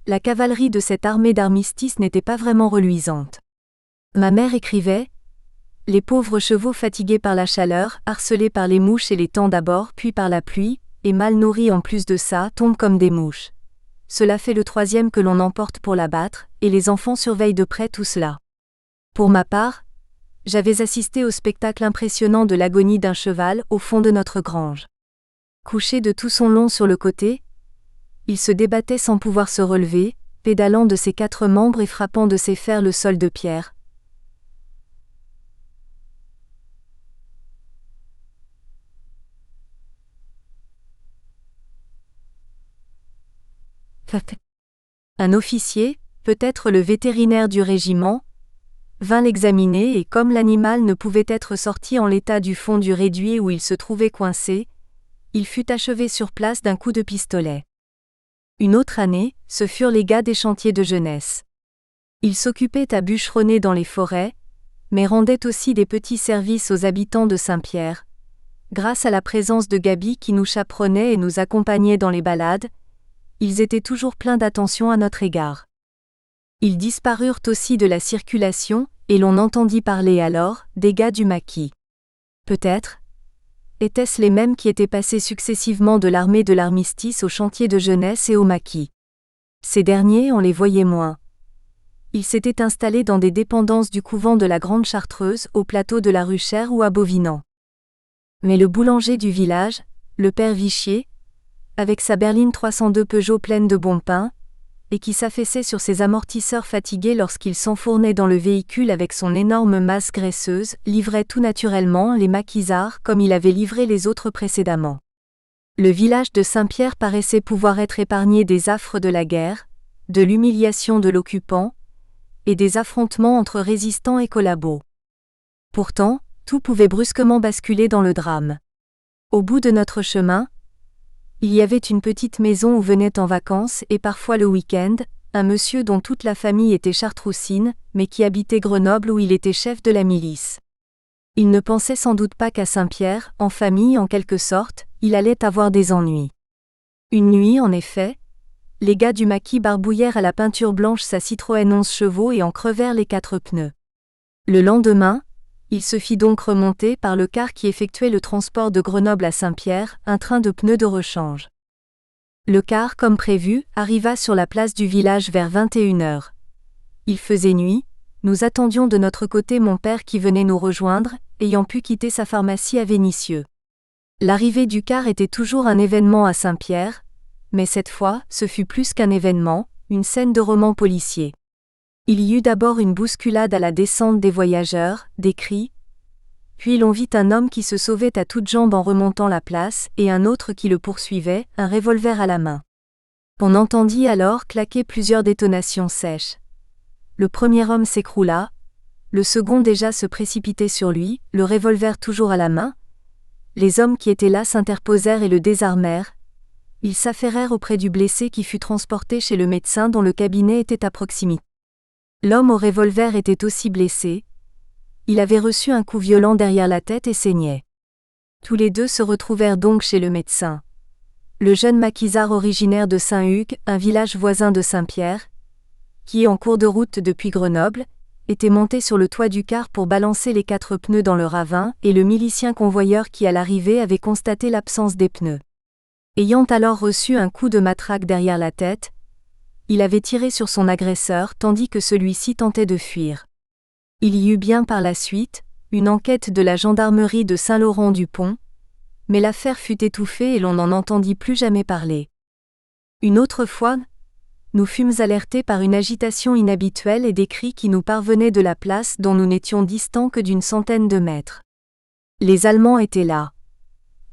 la cavalerie de cette armée d'armistice n'était pas vraiment reluisante. Ma mère écrivait: les pauvres chevaux fatigués par la chaleur, harcelés par les mouches et les temps d'abord, puis par la pluie, et mal nourris en plus de ça, tombent comme des mouches. Cela fait le 3e que l'on emporte pour l'abattre, et les enfants surveillent de près tout cela. Pour ma part, j'avais assisté au spectacle impressionnant de l'agonie d'un cheval au fond de notre grange. Couché de tout son long sur le côté, il se débattait sans pouvoir se relever, pédalant de ses 4 membres et frappant de ses fers le sol de pierre. Un officier, peut-être le vétérinaire du régiment, vint l'examiner et comme l'animal ne pouvait être sorti en l'état du fond du réduit où il se trouvait coincé, il fut achevé sur place d'un coup de pistolet. Une autre année, ce furent les gars des chantiers de jeunesse. Ils s'occupaient à bûcheronner dans les forêts, mais rendaient aussi des petits services aux habitants de Saint-Pierre. Grâce à la présence de Gaby qui nous chaperonnait et nous accompagnait dans les balades, ils étaient toujours pleins d'attention à notre égard. Ils disparurent aussi de la circulation, et l'on entendit parler alors des gars du maquis. Peut-être étaient-ce les mêmes qui étaient passés successivement de l'armée de l'armistice au chantier de jeunesse et au maquis. Ces derniers, on les voyait moins. Ils s'étaient installés dans des dépendances du couvent de la Grande Chartreuse, au plateau de la Ruchère ou à Bovinan. Mais le boulanger du village, le père Vichier, avec sa berline 302 Peugeot pleine de bon pain, et qui s'affaissait sur ses amortisseurs fatigués lorsqu'il s'enfournait dans le véhicule avec son énorme masse graisseuse, livrait tout naturellement les maquisards comme il avait livré les autres précédemment. Le village de Saint-Pierre paraissait pouvoir être épargné des affres de la guerre, de l'humiliation de l'occupant, et des affrontements entre résistants et collabos. Pourtant, tout pouvait brusquement basculer dans le drame. Au bout de notre chemin, il y avait une petite maison où venait en vacances et parfois le week-end, un monsieur dont toute la famille était chartroussine, mais qui habitait Grenoble où il était chef de la milice. Il ne pensait sans doute pas qu'à Saint-Pierre, en famille en quelque sorte, il allait avoir des ennuis. Une nuit, en effet, les gars du maquis barbouillèrent à la peinture blanche sa Citroën 11 chevaux et en crevèrent les 4 pneus. Le lendemain, il se fit donc remonter par le car qui effectuait le transport de Grenoble à Saint-Pierre, un train de pneus de rechange. Le car, comme prévu, arriva sur la place du village vers 21h. Il faisait nuit, nous attendions de notre côté mon père qui venait nous rejoindre, ayant pu quitter sa pharmacie à Vénissieux. L'arrivée du car était toujours un événement à Saint-Pierre, mais cette fois, ce fut plus qu'un événement, une scène de roman policier. Il y eut d'abord une bousculade à la descente des voyageurs, des cris. Puis l'on vit un homme qui se sauvait à toutes jambes en remontant la place, et un autre qui le poursuivait, un revolver à la main. On entendit alors claquer plusieurs détonations sèches. Le premier homme s'écroula, le second déjà se précipitait sur lui, le revolver toujours à la main. Les hommes qui étaient là s'interposèrent et le désarmèrent. Ils s'affairèrent auprès du blessé qui fut transporté chez le médecin dont le cabinet était à proximité. L'homme au revolver était aussi blessé. Il avait reçu un coup violent derrière la tête et saignait. Tous les deux se retrouvèrent donc chez le médecin. Le jeune maquisard originaire de Saint-Hugues, un village voisin de Saint-Pierre, qui, en cours de route depuis Grenoble, était monté sur le toit du car pour balancer les 4 pneus dans le ravin, et le milicien convoyeur qui à l'arrivée avait constaté l'absence des pneus. Ayant alors reçu un coup de matraque derrière la tête, il avait tiré sur son agresseur tandis que celui-ci tentait de fuir. Il y eut bien par la suite une enquête de la gendarmerie de Saint-Laurent-du-Pont, mais l'affaire fut étouffée et l'on n'en entendit plus jamais parler. Une autre fois, nous fûmes alertés par une agitation inhabituelle et des cris qui nous parvenaient de la place dont nous n'étions distants que d'une centaine de mètres. Les Allemands étaient là.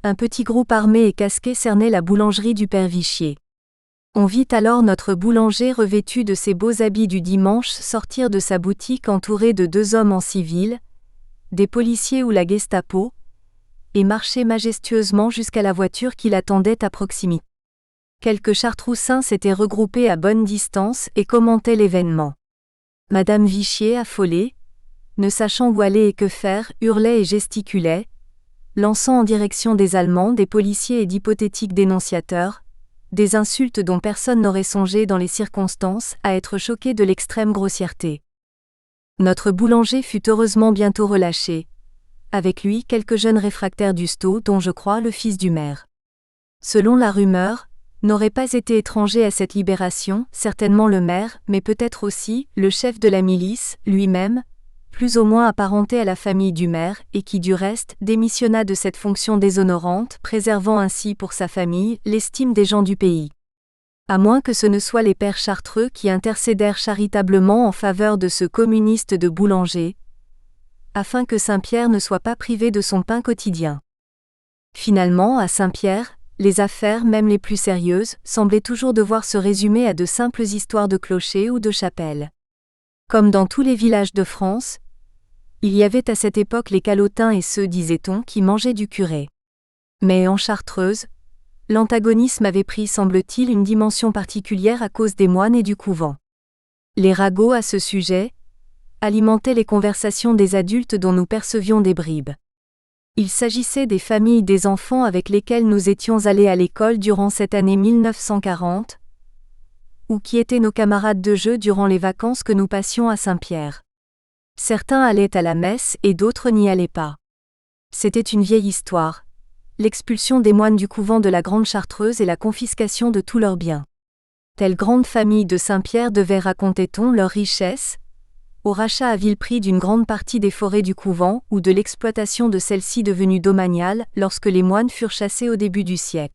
Un petit groupe armé et casqué cernait la boulangerie du père Vichier. On vit alors notre boulanger revêtu de ses beaux habits du dimanche sortir de sa boutique entouré de 2 hommes en civil, des policiers ou la Gestapo, et marcher majestueusement jusqu'à la voiture qui l'attendait à proximité. Quelques Chartroussins s'étaient regroupés à bonne distance et commentaient l'événement. Madame Vichier, affolée, ne sachant où aller et que faire, hurlait et gesticulait, lançant en direction des Allemands des policiers et d'hypothétiques dénonciateurs, des insultes dont personne n'aurait songé dans les circonstances à être choqué de l'extrême grossièreté. Notre boulanger fut heureusement bientôt relâché. Avec lui quelques jeunes réfractaires d'Usto dont je crois le fils du maire. Selon la rumeur, n'aurait pas été étranger à cette libération, certainement le maire, mais peut-être aussi le chef de la milice, lui-même, plus ou moins apparenté à la famille du maire, et qui du reste démissionna de cette fonction déshonorante, préservant ainsi pour sa famille l'estime des gens du pays. À moins que ce ne soient les pères chartreux qui intercédèrent charitablement en faveur de ce communiste de boulanger, afin que Saint-Pierre ne soit pas privé de son pain quotidien. Finalement, à Saint-Pierre, les affaires, même les plus sérieuses, semblaient toujours devoir se résumer à de simples histoires de clochers ou de chapelles. Comme dans tous les villages de France, il y avait à cette époque les calotins et ceux, disait-on, qui mangeaient du curé. Mais en Chartreuse, l'antagonisme avait pris, semble-t-il, une dimension particulière à cause des moines et du couvent. Les ragots à ce sujet alimentaient les conversations des adultes dont nous percevions des bribes. Il s'agissait des familles des enfants avec lesquels nous étions allés à l'école durant cette année 1940, ou qui étaient nos camarades de jeu durant les vacances que nous passions à Saint-Pierre. Certains allaient à la messe et d'autres n'y allaient pas. C'était une vieille histoire, l'expulsion des moines du couvent de la Grande Chartreuse et la confiscation de tous leurs biens. Telle grande famille de Saint-Pierre devait, racontait-on, leur richesse, au rachat à vil prix d'une grande partie des forêts du couvent ou de l'exploitation de celles-ci devenues domaniales lorsque les moines furent chassés au début du siècle.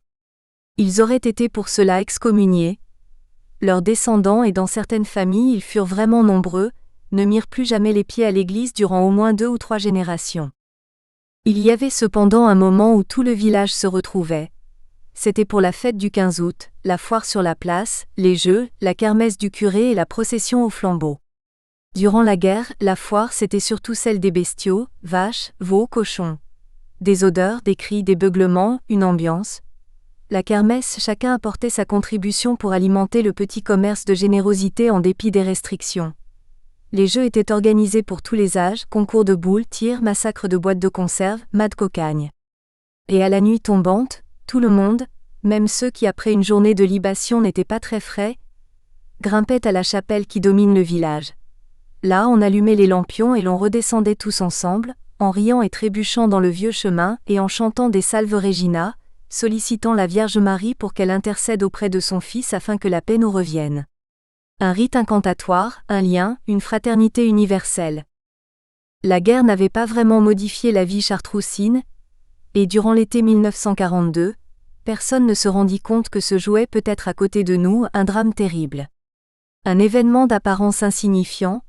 Ils auraient été pour cela excommuniés. Leurs descendants et dans certaines familles ils furent vraiment nombreux, ne mirent plus jamais les pieds à l'église durant au moins 2 ou 3 générations. Il y avait cependant un moment où tout le village se retrouvait. C'était pour la fête du 15 août, la foire sur la place, les jeux, la kermesse du curé et la procession aux flambeaux. Durant la guerre, la foire c'était surtout celle des bestiaux, vaches, veaux, cochons. Des odeurs, des cris, des beuglements, une ambiance. La kermesse, chacun apportait sa contribution pour alimenter le petit commerce de générosité en dépit des restrictions. Les jeux étaient organisés pour tous les âges, concours de boules, tirs, massacres de boîtes de conserve, mat de cocagne. Et à la nuit tombante, tout le monde, même ceux qui après une journée de libation n'étaient pas très frais, grimpaient à la chapelle qui domine le village. Là on allumait les lampions et l'on redescendait tous ensemble, en riant et trébuchant dans le vieux chemin et en chantant des salves Regina, sollicitant la Vierge Marie pour qu'elle intercède auprès de son Fils afin que la paix nous revienne. Un rite incantatoire, un lien, une fraternité universelle. La guerre n'avait pas vraiment modifié la vie chartroussine, et durant l'été 1942, personne ne se rendit compte que se jouait peut-être à côté de nous un drame terrible. Un événement d'apparence insignifiant,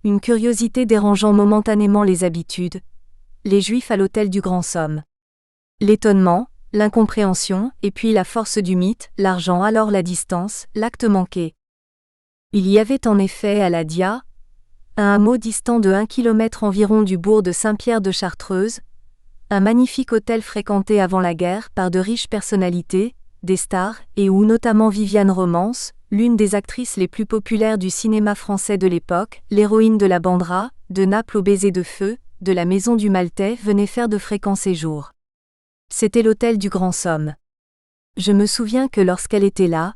une curiosité dérangeant momentanément les habitudes, les Juifs à l'autel du Grand Somme. L'étonnement, l'incompréhension, et puis la force du mythe, l'argent alors la distance, l'acte manqué. Il y avait en effet à la Dia, un hameau distant de 1 kilomètre environ du bourg de Saint-Pierre de Chartreuse, un magnifique hôtel fréquenté avant la guerre par de riches personnalités, des stars, et où notamment Viviane Romance, l'une des actrices les plus populaires du cinéma français de l'époque, l'héroïne de la Bandera, de Naples au baiser de feu, de la Maison du Maltais venait faire de fréquents séjours. C'était l'hôtel du Grand Somme. Je me souviens que lorsqu'elle était là,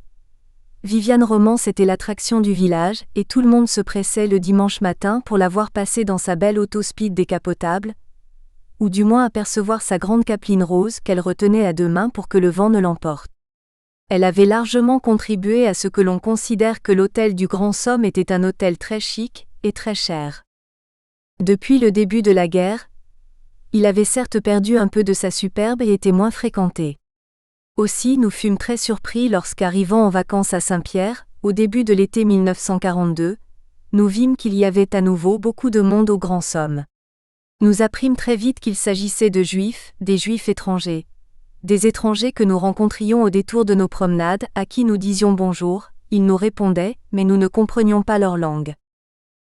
Viviane Romance était l'attraction du village et tout le monde se pressait le dimanche matin pour la voir passer dans sa belle auto speed décapotable, ou du moins apercevoir sa grande capeline rose qu'elle retenait à deux mains pour que le vent ne l'emporte. Elle avait largement contribué à ce que l'on considère que l'hôtel du Grand Somme était un hôtel très chic et très cher. Depuis le début de la guerre, il avait certes perdu un peu de sa superbe et était moins fréquenté. Aussi nous fûmes très surpris lorsqu'arrivant en vacances à Saint-Pierre, au début de l'été 1942, nous vîmes qu'il y avait à nouveau beaucoup de monde au Grand Somme. Nous apprîmes très vite qu'il s'agissait de Juifs, des Juifs étrangers. Des étrangers que nous rencontrions au détour de nos promenades, à qui nous disions bonjour, ils nous répondaient, mais nous ne comprenions pas leur langue.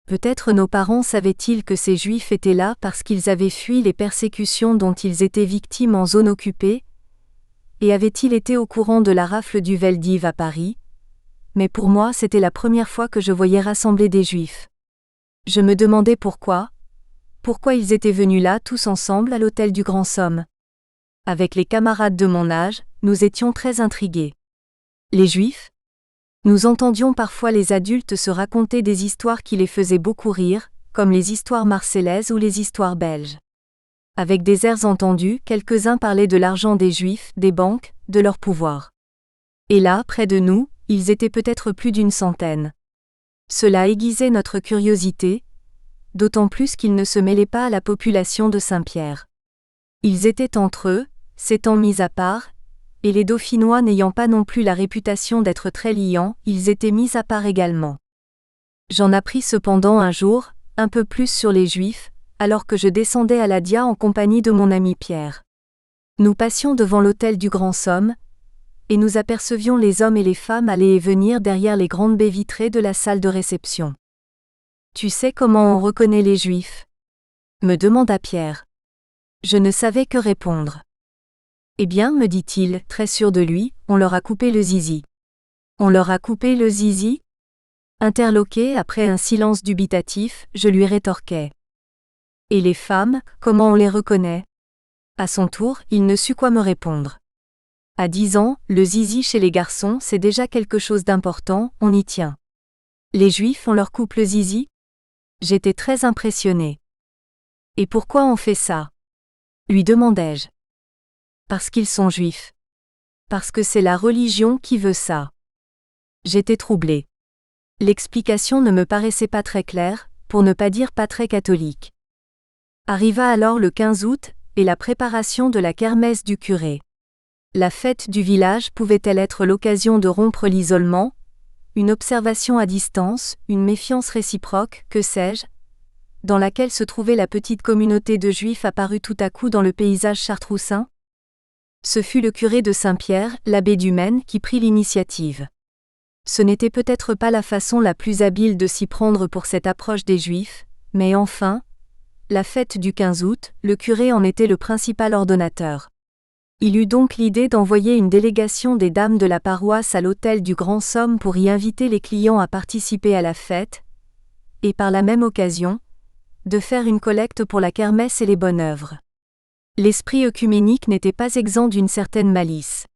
Peut-être nos parents savaient-ils que ces Juifs étaient là parce qu'ils avaient fui les persécutions dont ils étaient victimes en zone occupée, et avaient-ils été au courant de la rafle du Veldiv à Paris? Mais pour moi c'était la première fois que je voyais rassembler des Juifs. Je me demandais pourquoi ils étaient venus là tous ensemble à l'hôtel du Grand Somme. Avec les camarades de mon âge, nous étions très intrigués. Les Juifs? Nous entendions parfois les adultes se raconter des histoires qui les faisaient beaucoup rire, comme les histoires marseillaises ou les histoires belges. Avec des airs entendus, quelques-uns parlaient de l'argent des Juifs, des banques, de leur pouvoir. Et là, près de nous, ils étaient peut-être plus d'une centaine. Cela aiguisait notre curiosité, d'autant plus qu'ils ne se mêlaient pas à la population de Saint-Pierre. Ils étaient entre eux, s'étant mis à part, et les Dauphinois n'ayant pas non plus la réputation d'être très liants, ils étaient mis à part également. J'en appris cependant un jour, un peu plus sur les Juifs, alors que je descendais à la Dia en compagnie de mon ami Pierre. Nous passions devant l'hôtel du Grand Somme, et nous apercevions les hommes et les femmes aller et venir derrière les grandes baies vitrées de la salle de réception. « Tu sais comment on reconnaît les Juifs ?» me demanda Pierre. Je ne savais que répondre. « Eh bien, me dit-il, très sûr de lui, on leur a coupé le zizi. »« On leur a coupé le zizi ?» Interloqué après un silence dubitatif, je lui rétorquai. « Et les femmes, comment on les reconnaît ?» À son tour, il ne sut quoi me répondre. À 10 ans, le zizi chez les garçons c'est déjà quelque chose d'important, on y tient. Les Juifs on leur coupe le zizi ? J'étais très impressionné. « Et pourquoi on fait ça ?» lui demandai-je. « Parce qu'ils sont juifs. Parce que c'est la religion qui veut ça. » J'étais troublé. L'explication ne me paraissait pas très claire, pour ne pas dire pas très catholique. Arriva alors le 15 août, et la préparation de la kermesse du curé. La fête du village pouvait-elle être l'occasion de rompre l'isolement, une observation à distance, une méfiance réciproque, que sais-je, dans laquelle se trouvait la petite communauté de Juifs apparue tout à coup dans le paysage chartroussin? Ce fut le curé de Saint-Pierre, l'abbé Dumaine, qui prit l'initiative. Ce n'était peut-être pas la façon la plus habile de s'y prendre pour cette approche des Juifs, mais enfin, la fête du 15 août, le curé en était le principal ordonnateur. Il eut donc l'idée d'envoyer une délégation des dames de la paroisse à l'hôtel du Grand Somme pour y inviter les clients à participer à la fête, et par la même occasion, de faire une collecte pour la kermesse et les bonnes œuvres. L'esprit œcuménique n'était pas exempt d'une certaine malice.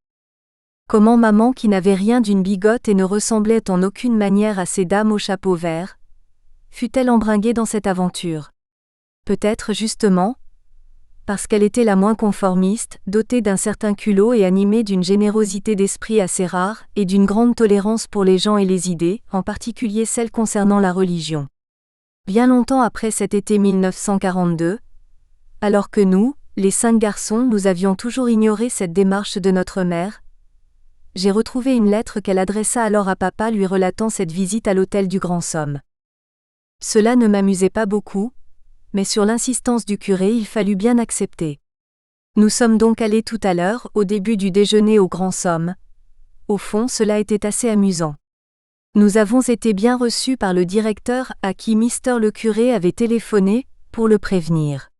Comment maman qui n'avait rien d'une bigote et ne ressemblait en aucune manière à ces dames au chapeau vert, fut-elle embringuée dans cette aventure? Peut-être justement, parce qu'elle était la moins conformiste, dotée d'un certain culot et animée d'une générosité d'esprit assez rare, et d'une grande tolérance pour les gens et les idées, en particulier celles concernant la religion. Bien longtemps après cet été 1942, alors que nous, les 5 garçons, nous avions toujours ignoré cette démarche de notre mère, j'ai retrouvé une lettre qu'elle adressa alors à papa lui relatant cette visite à l'hôtel du Grand Somme. Cela ne m'amusait pas beaucoup, mais sur l'insistance du curé il fallut bien accepter. Nous sommes donc allés tout à l'heure, au début du déjeuner au Grand Somme. Au fond, cela était assez amusant. Nous avons été bien reçus par le directeur à qui Mr. le curé avait téléphoné, pour le prévenir.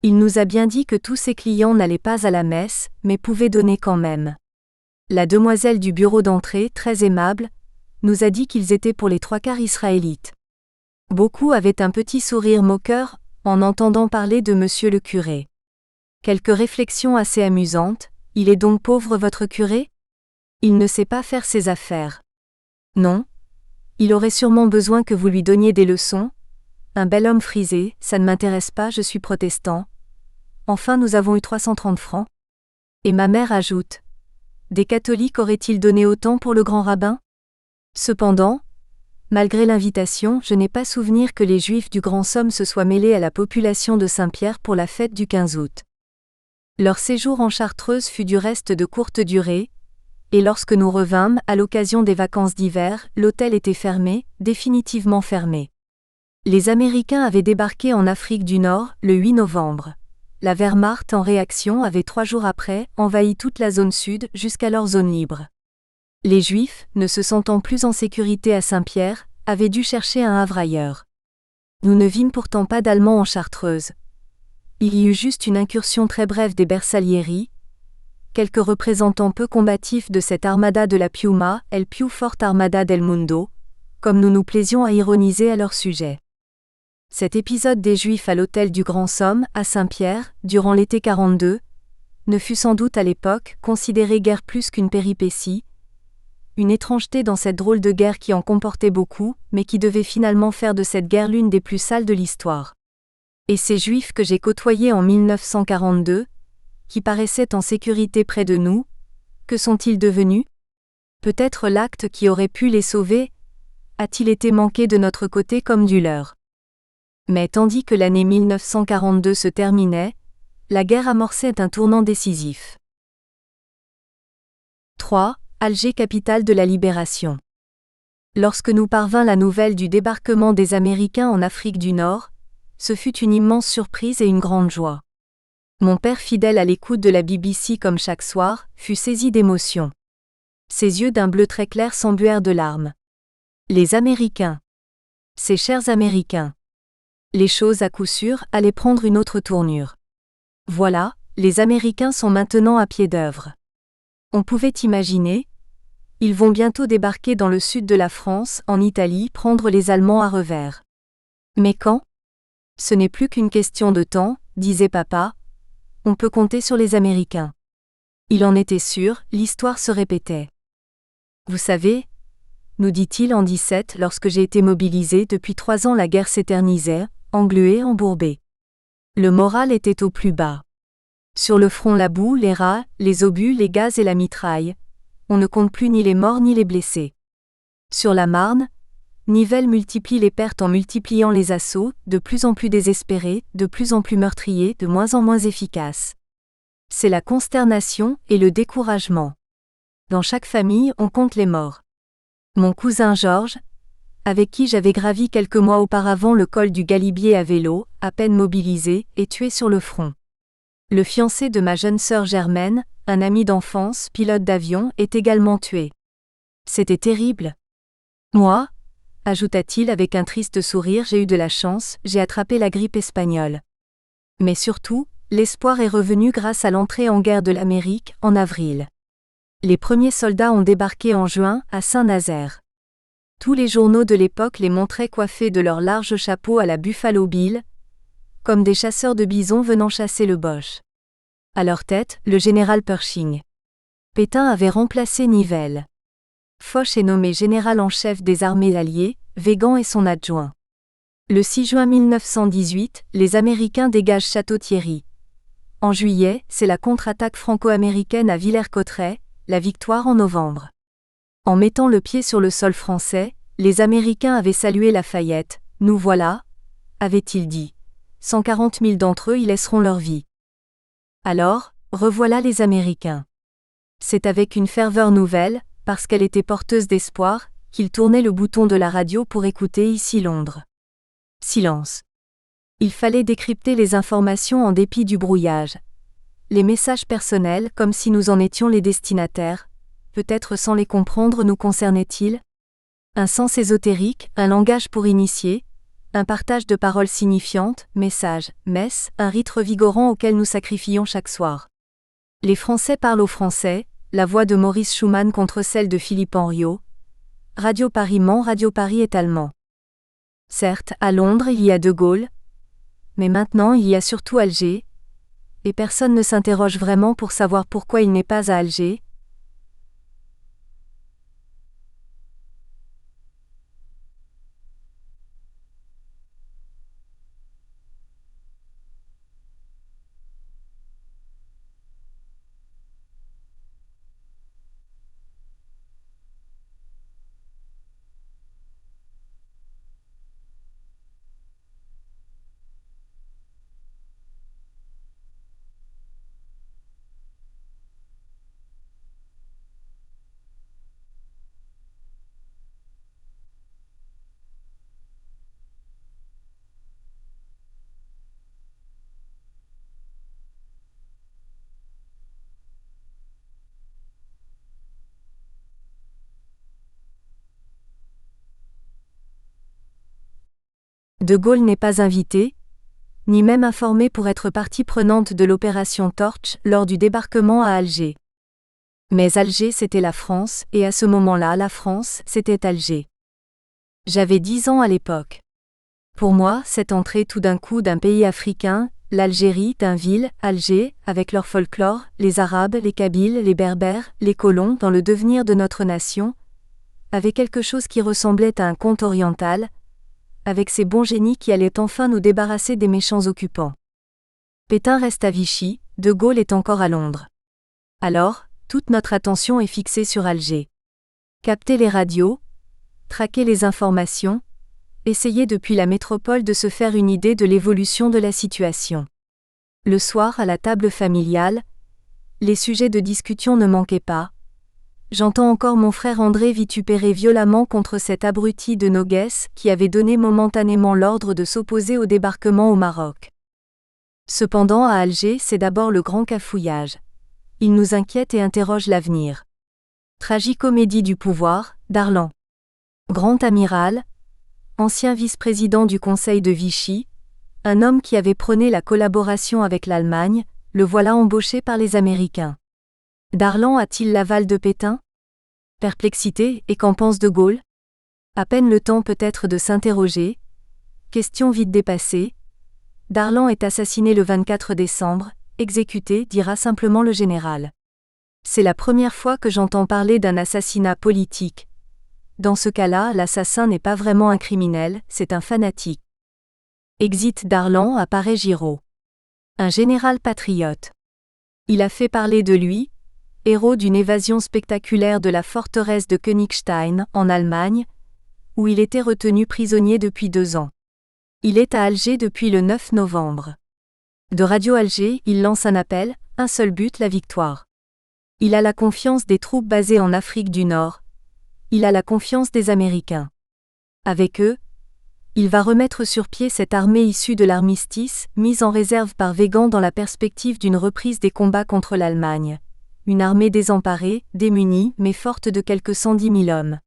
Il nous a bien dit que tous ses clients n'allaient pas à la messe, mais pouvaient donner quand même. La demoiselle du bureau d'entrée, très aimable, nous a dit qu'ils étaient pour les 3/4 israélites. Beaucoup avaient un petit sourire moqueur, en entendant parler de monsieur le curé. Quelques réflexions assez amusantes. Il est donc pauvre votre curé ? Il ne sait pas faire ses affaires. Non. Il aurait sûrement besoin que vous lui donniez des leçons. Un bel homme frisé, ça ne m'intéresse pas, je suis protestant. Enfin nous avons eu 330 francs. Et ma mère ajoute. Des catholiques auraient-ils donné autant pour le grand rabbin ? Cependant, malgré l'invitation, je n'ai pas souvenir que les Juifs du Grand Somme se soient mêlés à la population de Saint-Pierre pour la fête du 15 août. Leur séjour en Chartreuse fut du reste de courte durée, et lorsque nous revînmes, à l'occasion des vacances d'hiver, l'hôtel était fermé, définitivement fermé. Les Américains avaient débarqué en Afrique du Nord, le 8 novembre. La Wehrmacht en réaction avait 3 jours après, envahi toute la zone sud jusqu'à leur zone libre. Les Juifs, ne se sentant plus en sécurité à Saint-Pierre, avaient dû chercher un havre ailleurs. Nous ne vîmes pourtant pas d'Allemands en Chartreuse. Il y eut juste une incursion très brève des Bersaglieri, quelques représentants peu combatifs de cette armada de la Piuma, el più forte armada del mundo, comme nous nous plaisions à ironiser à leur sujet. Cet épisode des Juifs à l'hôtel du Grand Somme, à Saint-Pierre, durant l'été 42, ne fut sans doute à l'époque considéré guère plus qu'une péripétie, une étrangeté dans cette drôle de guerre qui en comportait beaucoup, mais qui devait finalement faire de cette guerre l'une des plus sales de l'histoire. Et ces Juifs que j'ai côtoyés en 1942, qui paraissaient en sécurité près de nous, que sont-ils devenus ? Peut-être l'acte qui aurait pu les sauver a-t-il été manqué de notre côté comme du leur ? Mais tandis que l'année 1942 se terminait, la guerre amorçait un tournant décisif. 3. Alger, capitale de la libération. Lorsque nous parvint la nouvelle du débarquement des Américains en Afrique du Nord, ce fut une immense surprise et une grande joie. Mon père, fidèle à l'écoute de la BBC comme chaque soir, fut saisi d'émotion. Ses yeux d'un bleu très clair s'embuèrent de larmes. Les Américains. Ces chers Américains. Les choses à coup sûr allaient prendre une autre tournure. Voilà, les Américains sont maintenant à pied d'œuvre. On pouvait imaginer, ils vont bientôt débarquer dans le sud de la France, en Italie, prendre les Allemands à revers. Mais quand ? Ce n'est plus qu'une question de temps, disait papa. On peut compter sur les Américains. Il en était sûr, l'histoire se répétait. Vous savez, nous dit-il en 17 lorsque j'ai été mobilisé, depuis 3 ans la guerre s'éternisait, engluée, embourbée. Le moral était au plus bas. Sur le front la boue, les rats, les obus, les gaz et la mitraille. On ne compte plus ni les morts ni les blessés. Sur la Marne, Nivelle multiplie les pertes en multipliant les assauts, de plus en plus désespérés, de plus en plus meurtriers, de moins en moins efficaces. C'est la consternation et le découragement. Dans chaque famille, on compte les morts. Mon cousin Georges, avec qui j'avais gravi quelques mois auparavant le col du Galibier à vélo, à peine mobilisé, est tué sur le front. Le fiancé de ma jeune sœur Germaine, un ami d'enfance, pilote d'avion, est également tué. C'était terrible. Moi, ajouta-t-il avec un triste sourire, j'ai eu de la chance, j'ai attrapé la grippe espagnole. Mais surtout, l'espoir est revenu grâce à l'entrée en guerre de l'Amérique, en avril. Les premiers soldats ont débarqué en juin, à Saint-Nazaire. Tous les journaux de l'époque les montraient coiffés de leurs larges chapeaux à la Buffalo Bill, comme des chasseurs de bisons venant chasser le Boche. À leur tête, le général Pershing. Pétain avait remplacé Nivelle. Foch est nommé général en chef des armées alliées, Weygand est son adjoint. Le 6 juin 1918, les Américains dégagent Château-Thierry. En juillet, c'est la contre-attaque franco-américaine à Villers-Cotterêts, la victoire en novembre. En mettant le pied sur le sol français, les Américains avaient salué Lafayette. « Nous voilà », avait-il dit. 140 000 d'entre eux y laisseront leur vie. Alors, revoilà les Américains. C'est avec une ferveur nouvelle, parce qu'elle était porteuse d'espoir, qu'il tournait le bouton de la radio pour écouter ici Londres. Silence. Il fallait décrypter les informations en dépit du brouillage. Les messages personnels, comme si nous en étions les destinataires, peut-être sans les comprendre nous concernaient-ils ? Un sens ésotérique, un langage pour initiés, un partage de paroles signifiantes, messages, messes, un rite revigorant auquel nous sacrifions chaque soir. Les Français parlent aux Français, la voix de Maurice Schumann contre celle de Philippe Henriot. Radio Paris ment, Radio Paris est allemand. Certes, à Londres il y a De Gaulle, mais maintenant il y a surtout Alger, et personne ne s'interroge vraiment pour savoir pourquoi il n'est pas à Alger. De Gaulle n'est pas invité, ni même informé pour être partie prenante de l'opération Torch lors du débarquement à Alger. Mais Alger c'était la France, et à ce moment-là la France c'était Alger. J'avais 10 ans à l'époque. Pour moi, cette entrée tout d'un coup d'un pays africain, l'Algérie, d'un ville, Alger, avec leur folklore, les Arabes, les Kabyles, les Berbères, les colons dans le devenir de notre nation, avait quelque chose qui ressemblait à un conte oriental, avec ces bons génies qui allaient enfin nous débarrasser des méchants occupants. Pétain reste à Vichy, De Gaulle est encore à Londres. Alors, toute notre attention est fixée sur Alger. Capter les radios, traquer les informations, essayer depuis la métropole de se faire une idée de l'évolution de la situation. Le soir à la table familiale, les sujets de discussion ne manquaient pas. J'entends encore mon frère André vitupérer violemment contre cet abruti de Noguès qui avait donné momentanément l'ordre de s'opposer au débarquement au Maroc. Cependant à Alger c'est d'abord le grand cafouillage. Il nous inquiète et interroge l'avenir. Tragicomédie du pouvoir, Darlan. Grand amiral, ancien vice-président du Conseil de Vichy, un homme qui avait prôné la collaboration avec l'Allemagne, le voilà embauché par les Américains. Darlan a-t-il l'aval de Pétain ? Perplexité, et qu'en pense De Gaulle ? À peine le temps peut-être de s'interroger. Question vite dépassée. Darlan est assassiné le 24 décembre, exécuté, dira simplement le général. C'est la première fois que j'entends parler d'un assassinat politique. Dans ce cas-là, l'assassin n'est pas vraiment un criminel, c'est un fanatique. Exit Darlan, apparaît Giraud. Un général patriote. Il a fait parler de lui, héros d'une évasion spectaculaire de la forteresse de Königstein, en Allemagne, où il était retenu prisonnier depuis 2 ans. Il est à Alger depuis le 9 novembre. De Radio Alger, il lance un appel, un seul but, la victoire. Il a la confiance des troupes basées en Afrique du Nord. Il a la confiance des Américains. Avec eux, il va remettre sur pied cette armée issue de l'armistice, mise en réserve par Weygand dans la perspective d'une reprise des combats contre l'Allemagne. Une armée désemparée, démunie, mais forte de quelques 110 000 hommes.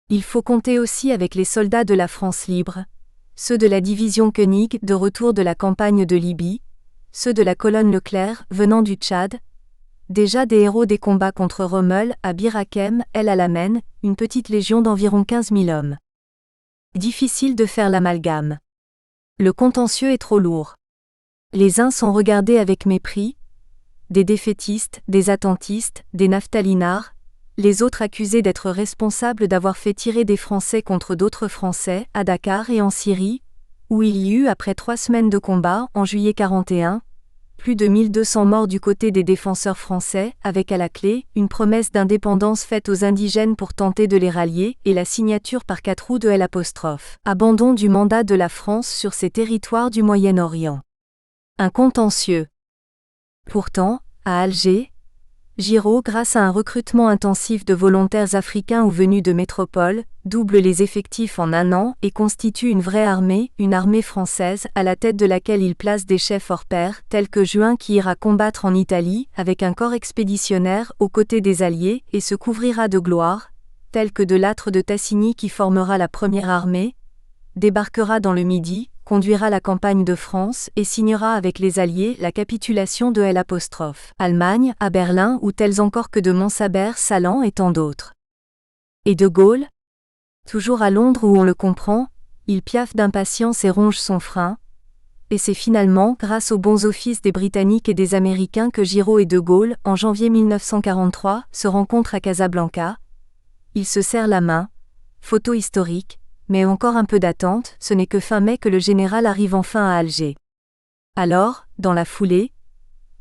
Il faut compter aussi avec les soldats de la France libre, ceux de la division Koenig de retour de la campagne de Libye, ceux de la colonne Leclerc venant du Tchad, déjà des héros des combats contre Rommel à Bir Hakeim, El Alamein, une petite légion d'environ 15 000 hommes. Difficile de faire l'amalgame. Le contentieux est trop lourd. Les uns sont regardés avec mépris, des défaitistes, des attentistes, des naphtalinards, les autres accusés d'être responsables d'avoir fait tirer des Français contre d'autres Français, à Dakar et en Syrie, où il y eut après 3 semaines de combat, en juillet 41, plus de 1200 morts du côté des défenseurs français, avec à la clé, une promesse d'indépendance faite aux indigènes pour tenter de les rallier, et la signature par 4 août de L'. Abandon du mandat de la France sur ces territoires du Moyen-Orient. Un contentieux. Pourtant, à Alger, Giraud, grâce à un recrutement intensif de volontaires africains ou venus de métropole, double les effectifs en un an et constitue une vraie armée, une armée française, à la tête de laquelle il place des chefs hors pair, tels que Juin qui ira combattre en Italie, avec un corps expéditionnaire, aux côtés des Alliés, et se couvrira de gloire, tels que de Lattre de Tassigny qui formera la première armée, débarquera dans le Midi, conduira la campagne de France et signera avec les Alliés la capitulation de l'Allemagne, à Berlin ou tels encore que de Montsabert, Salan et tant d'autres. Et de Gaulle? Toujours à Londres où on le comprend, il piaffe d'impatience et ronge son frein, et c'est finalement grâce aux bons offices des Britanniques et des Américains que Giraud et de Gaulle, en janvier 1943, se rencontrent à Casablanca. Ils se serrent la main, photo historique, mais encore un peu d'attente, ce n'est que fin mai que le général arrive enfin à Alger. Alors, dans la foulée,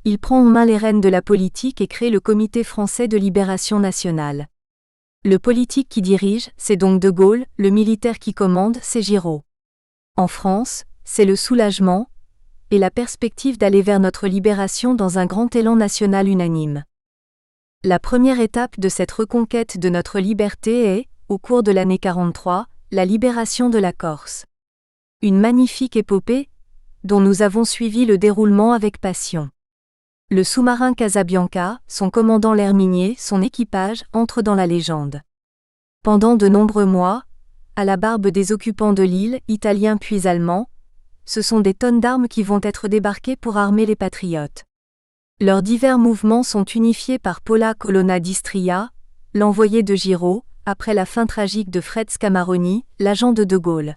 il prend en main les rênes de la politique et crée le Comité français de libération nationale. Le politique qui dirige, c'est donc de Gaulle, le militaire qui commande, c'est Giraud. En France, c'est le soulagement, et la perspective d'aller vers notre libération dans un grand élan national unanime. La première étape de cette reconquête de notre liberté est, au cours de l'année 43, la libération de la Corse. Une magnifique épopée, dont nous avons suivi le déroulement avec passion. Le sous-marin Casabianca, son commandant l'Herminier, son équipage, entrent dans la légende. Pendant de nombreux mois, à la barbe des occupants de l'île, italiens puis allemands, ce sont des tonnes d'armes qui vont être débarquées pour armer les patriotes. Leurs divers mouvements sont unifiés par Paula Colonna d'Istria, l'envoyé de Giraud, après la fin tragique de Fred Scamaroni, l'agent de Gaulle.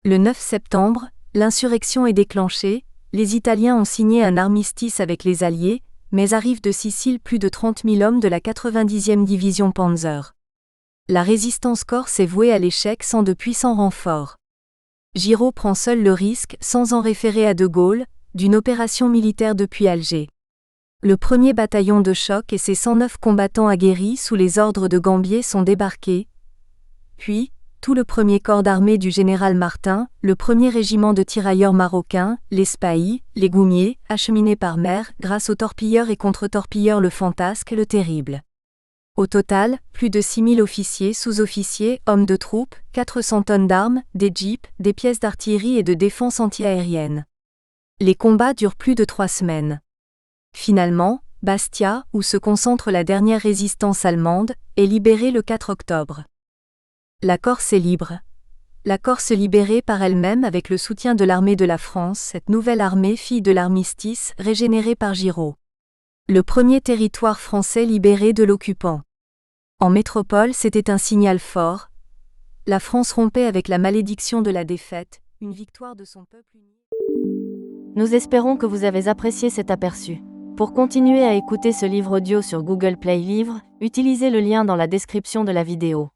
Le 9 septembre, l'insurrection est déclenchée, les Italiens ont signé un armistice avec les Alliés, mais arrivent de Sicile plus de 30 000 hommes de la 90e division Panzer. La résistance corse est vouée à l'échec sans de puissants renforts. Giraud prend seul le risque, sans en référer à de Gaulle, d'une opération militaire depuis Alger. Le 1er bataillon de choc et ses 109 combattants aguerris sous les ordres de Gambier sont débarqués. Puis, tout le 1er corps d'armée du général Martin, le 1er régiment de tirailleurs marocains, les Spahis, les Goumiers, acheminés par mer grâce aux torpilleurs et contre-torpilleurs le Fantasque, le Terrible. Au total, plus de 6 000 officiers, sous-officiers, hommes de troupes, 400 tonnes d'armes, des jeeps, des pièces d'artillerie et de défense anti-aérienne. Les combats durent plus de 3 semaines. Finalement, Bastia, où se concentre la dernière résistance allemande, est libérée le 4 octobre. La Corse est libre. La Corse libérée par elle-même avec le soutien de l'armée de la France, cette nouvelle armée fille de l'armistice, régénérée par Giraud. Le premier territoire français libéré de l'occupant. En métropole, c'était un signal fort. La France rompait avec la malédiction de la défaite, une victoire de son peuple uni. Nous espérons que vous avez apprécié cet aperçu. Pour continuer à écouter ce livre audio sur Google Play Livres, utilisez le lien dans la description de la vidéo.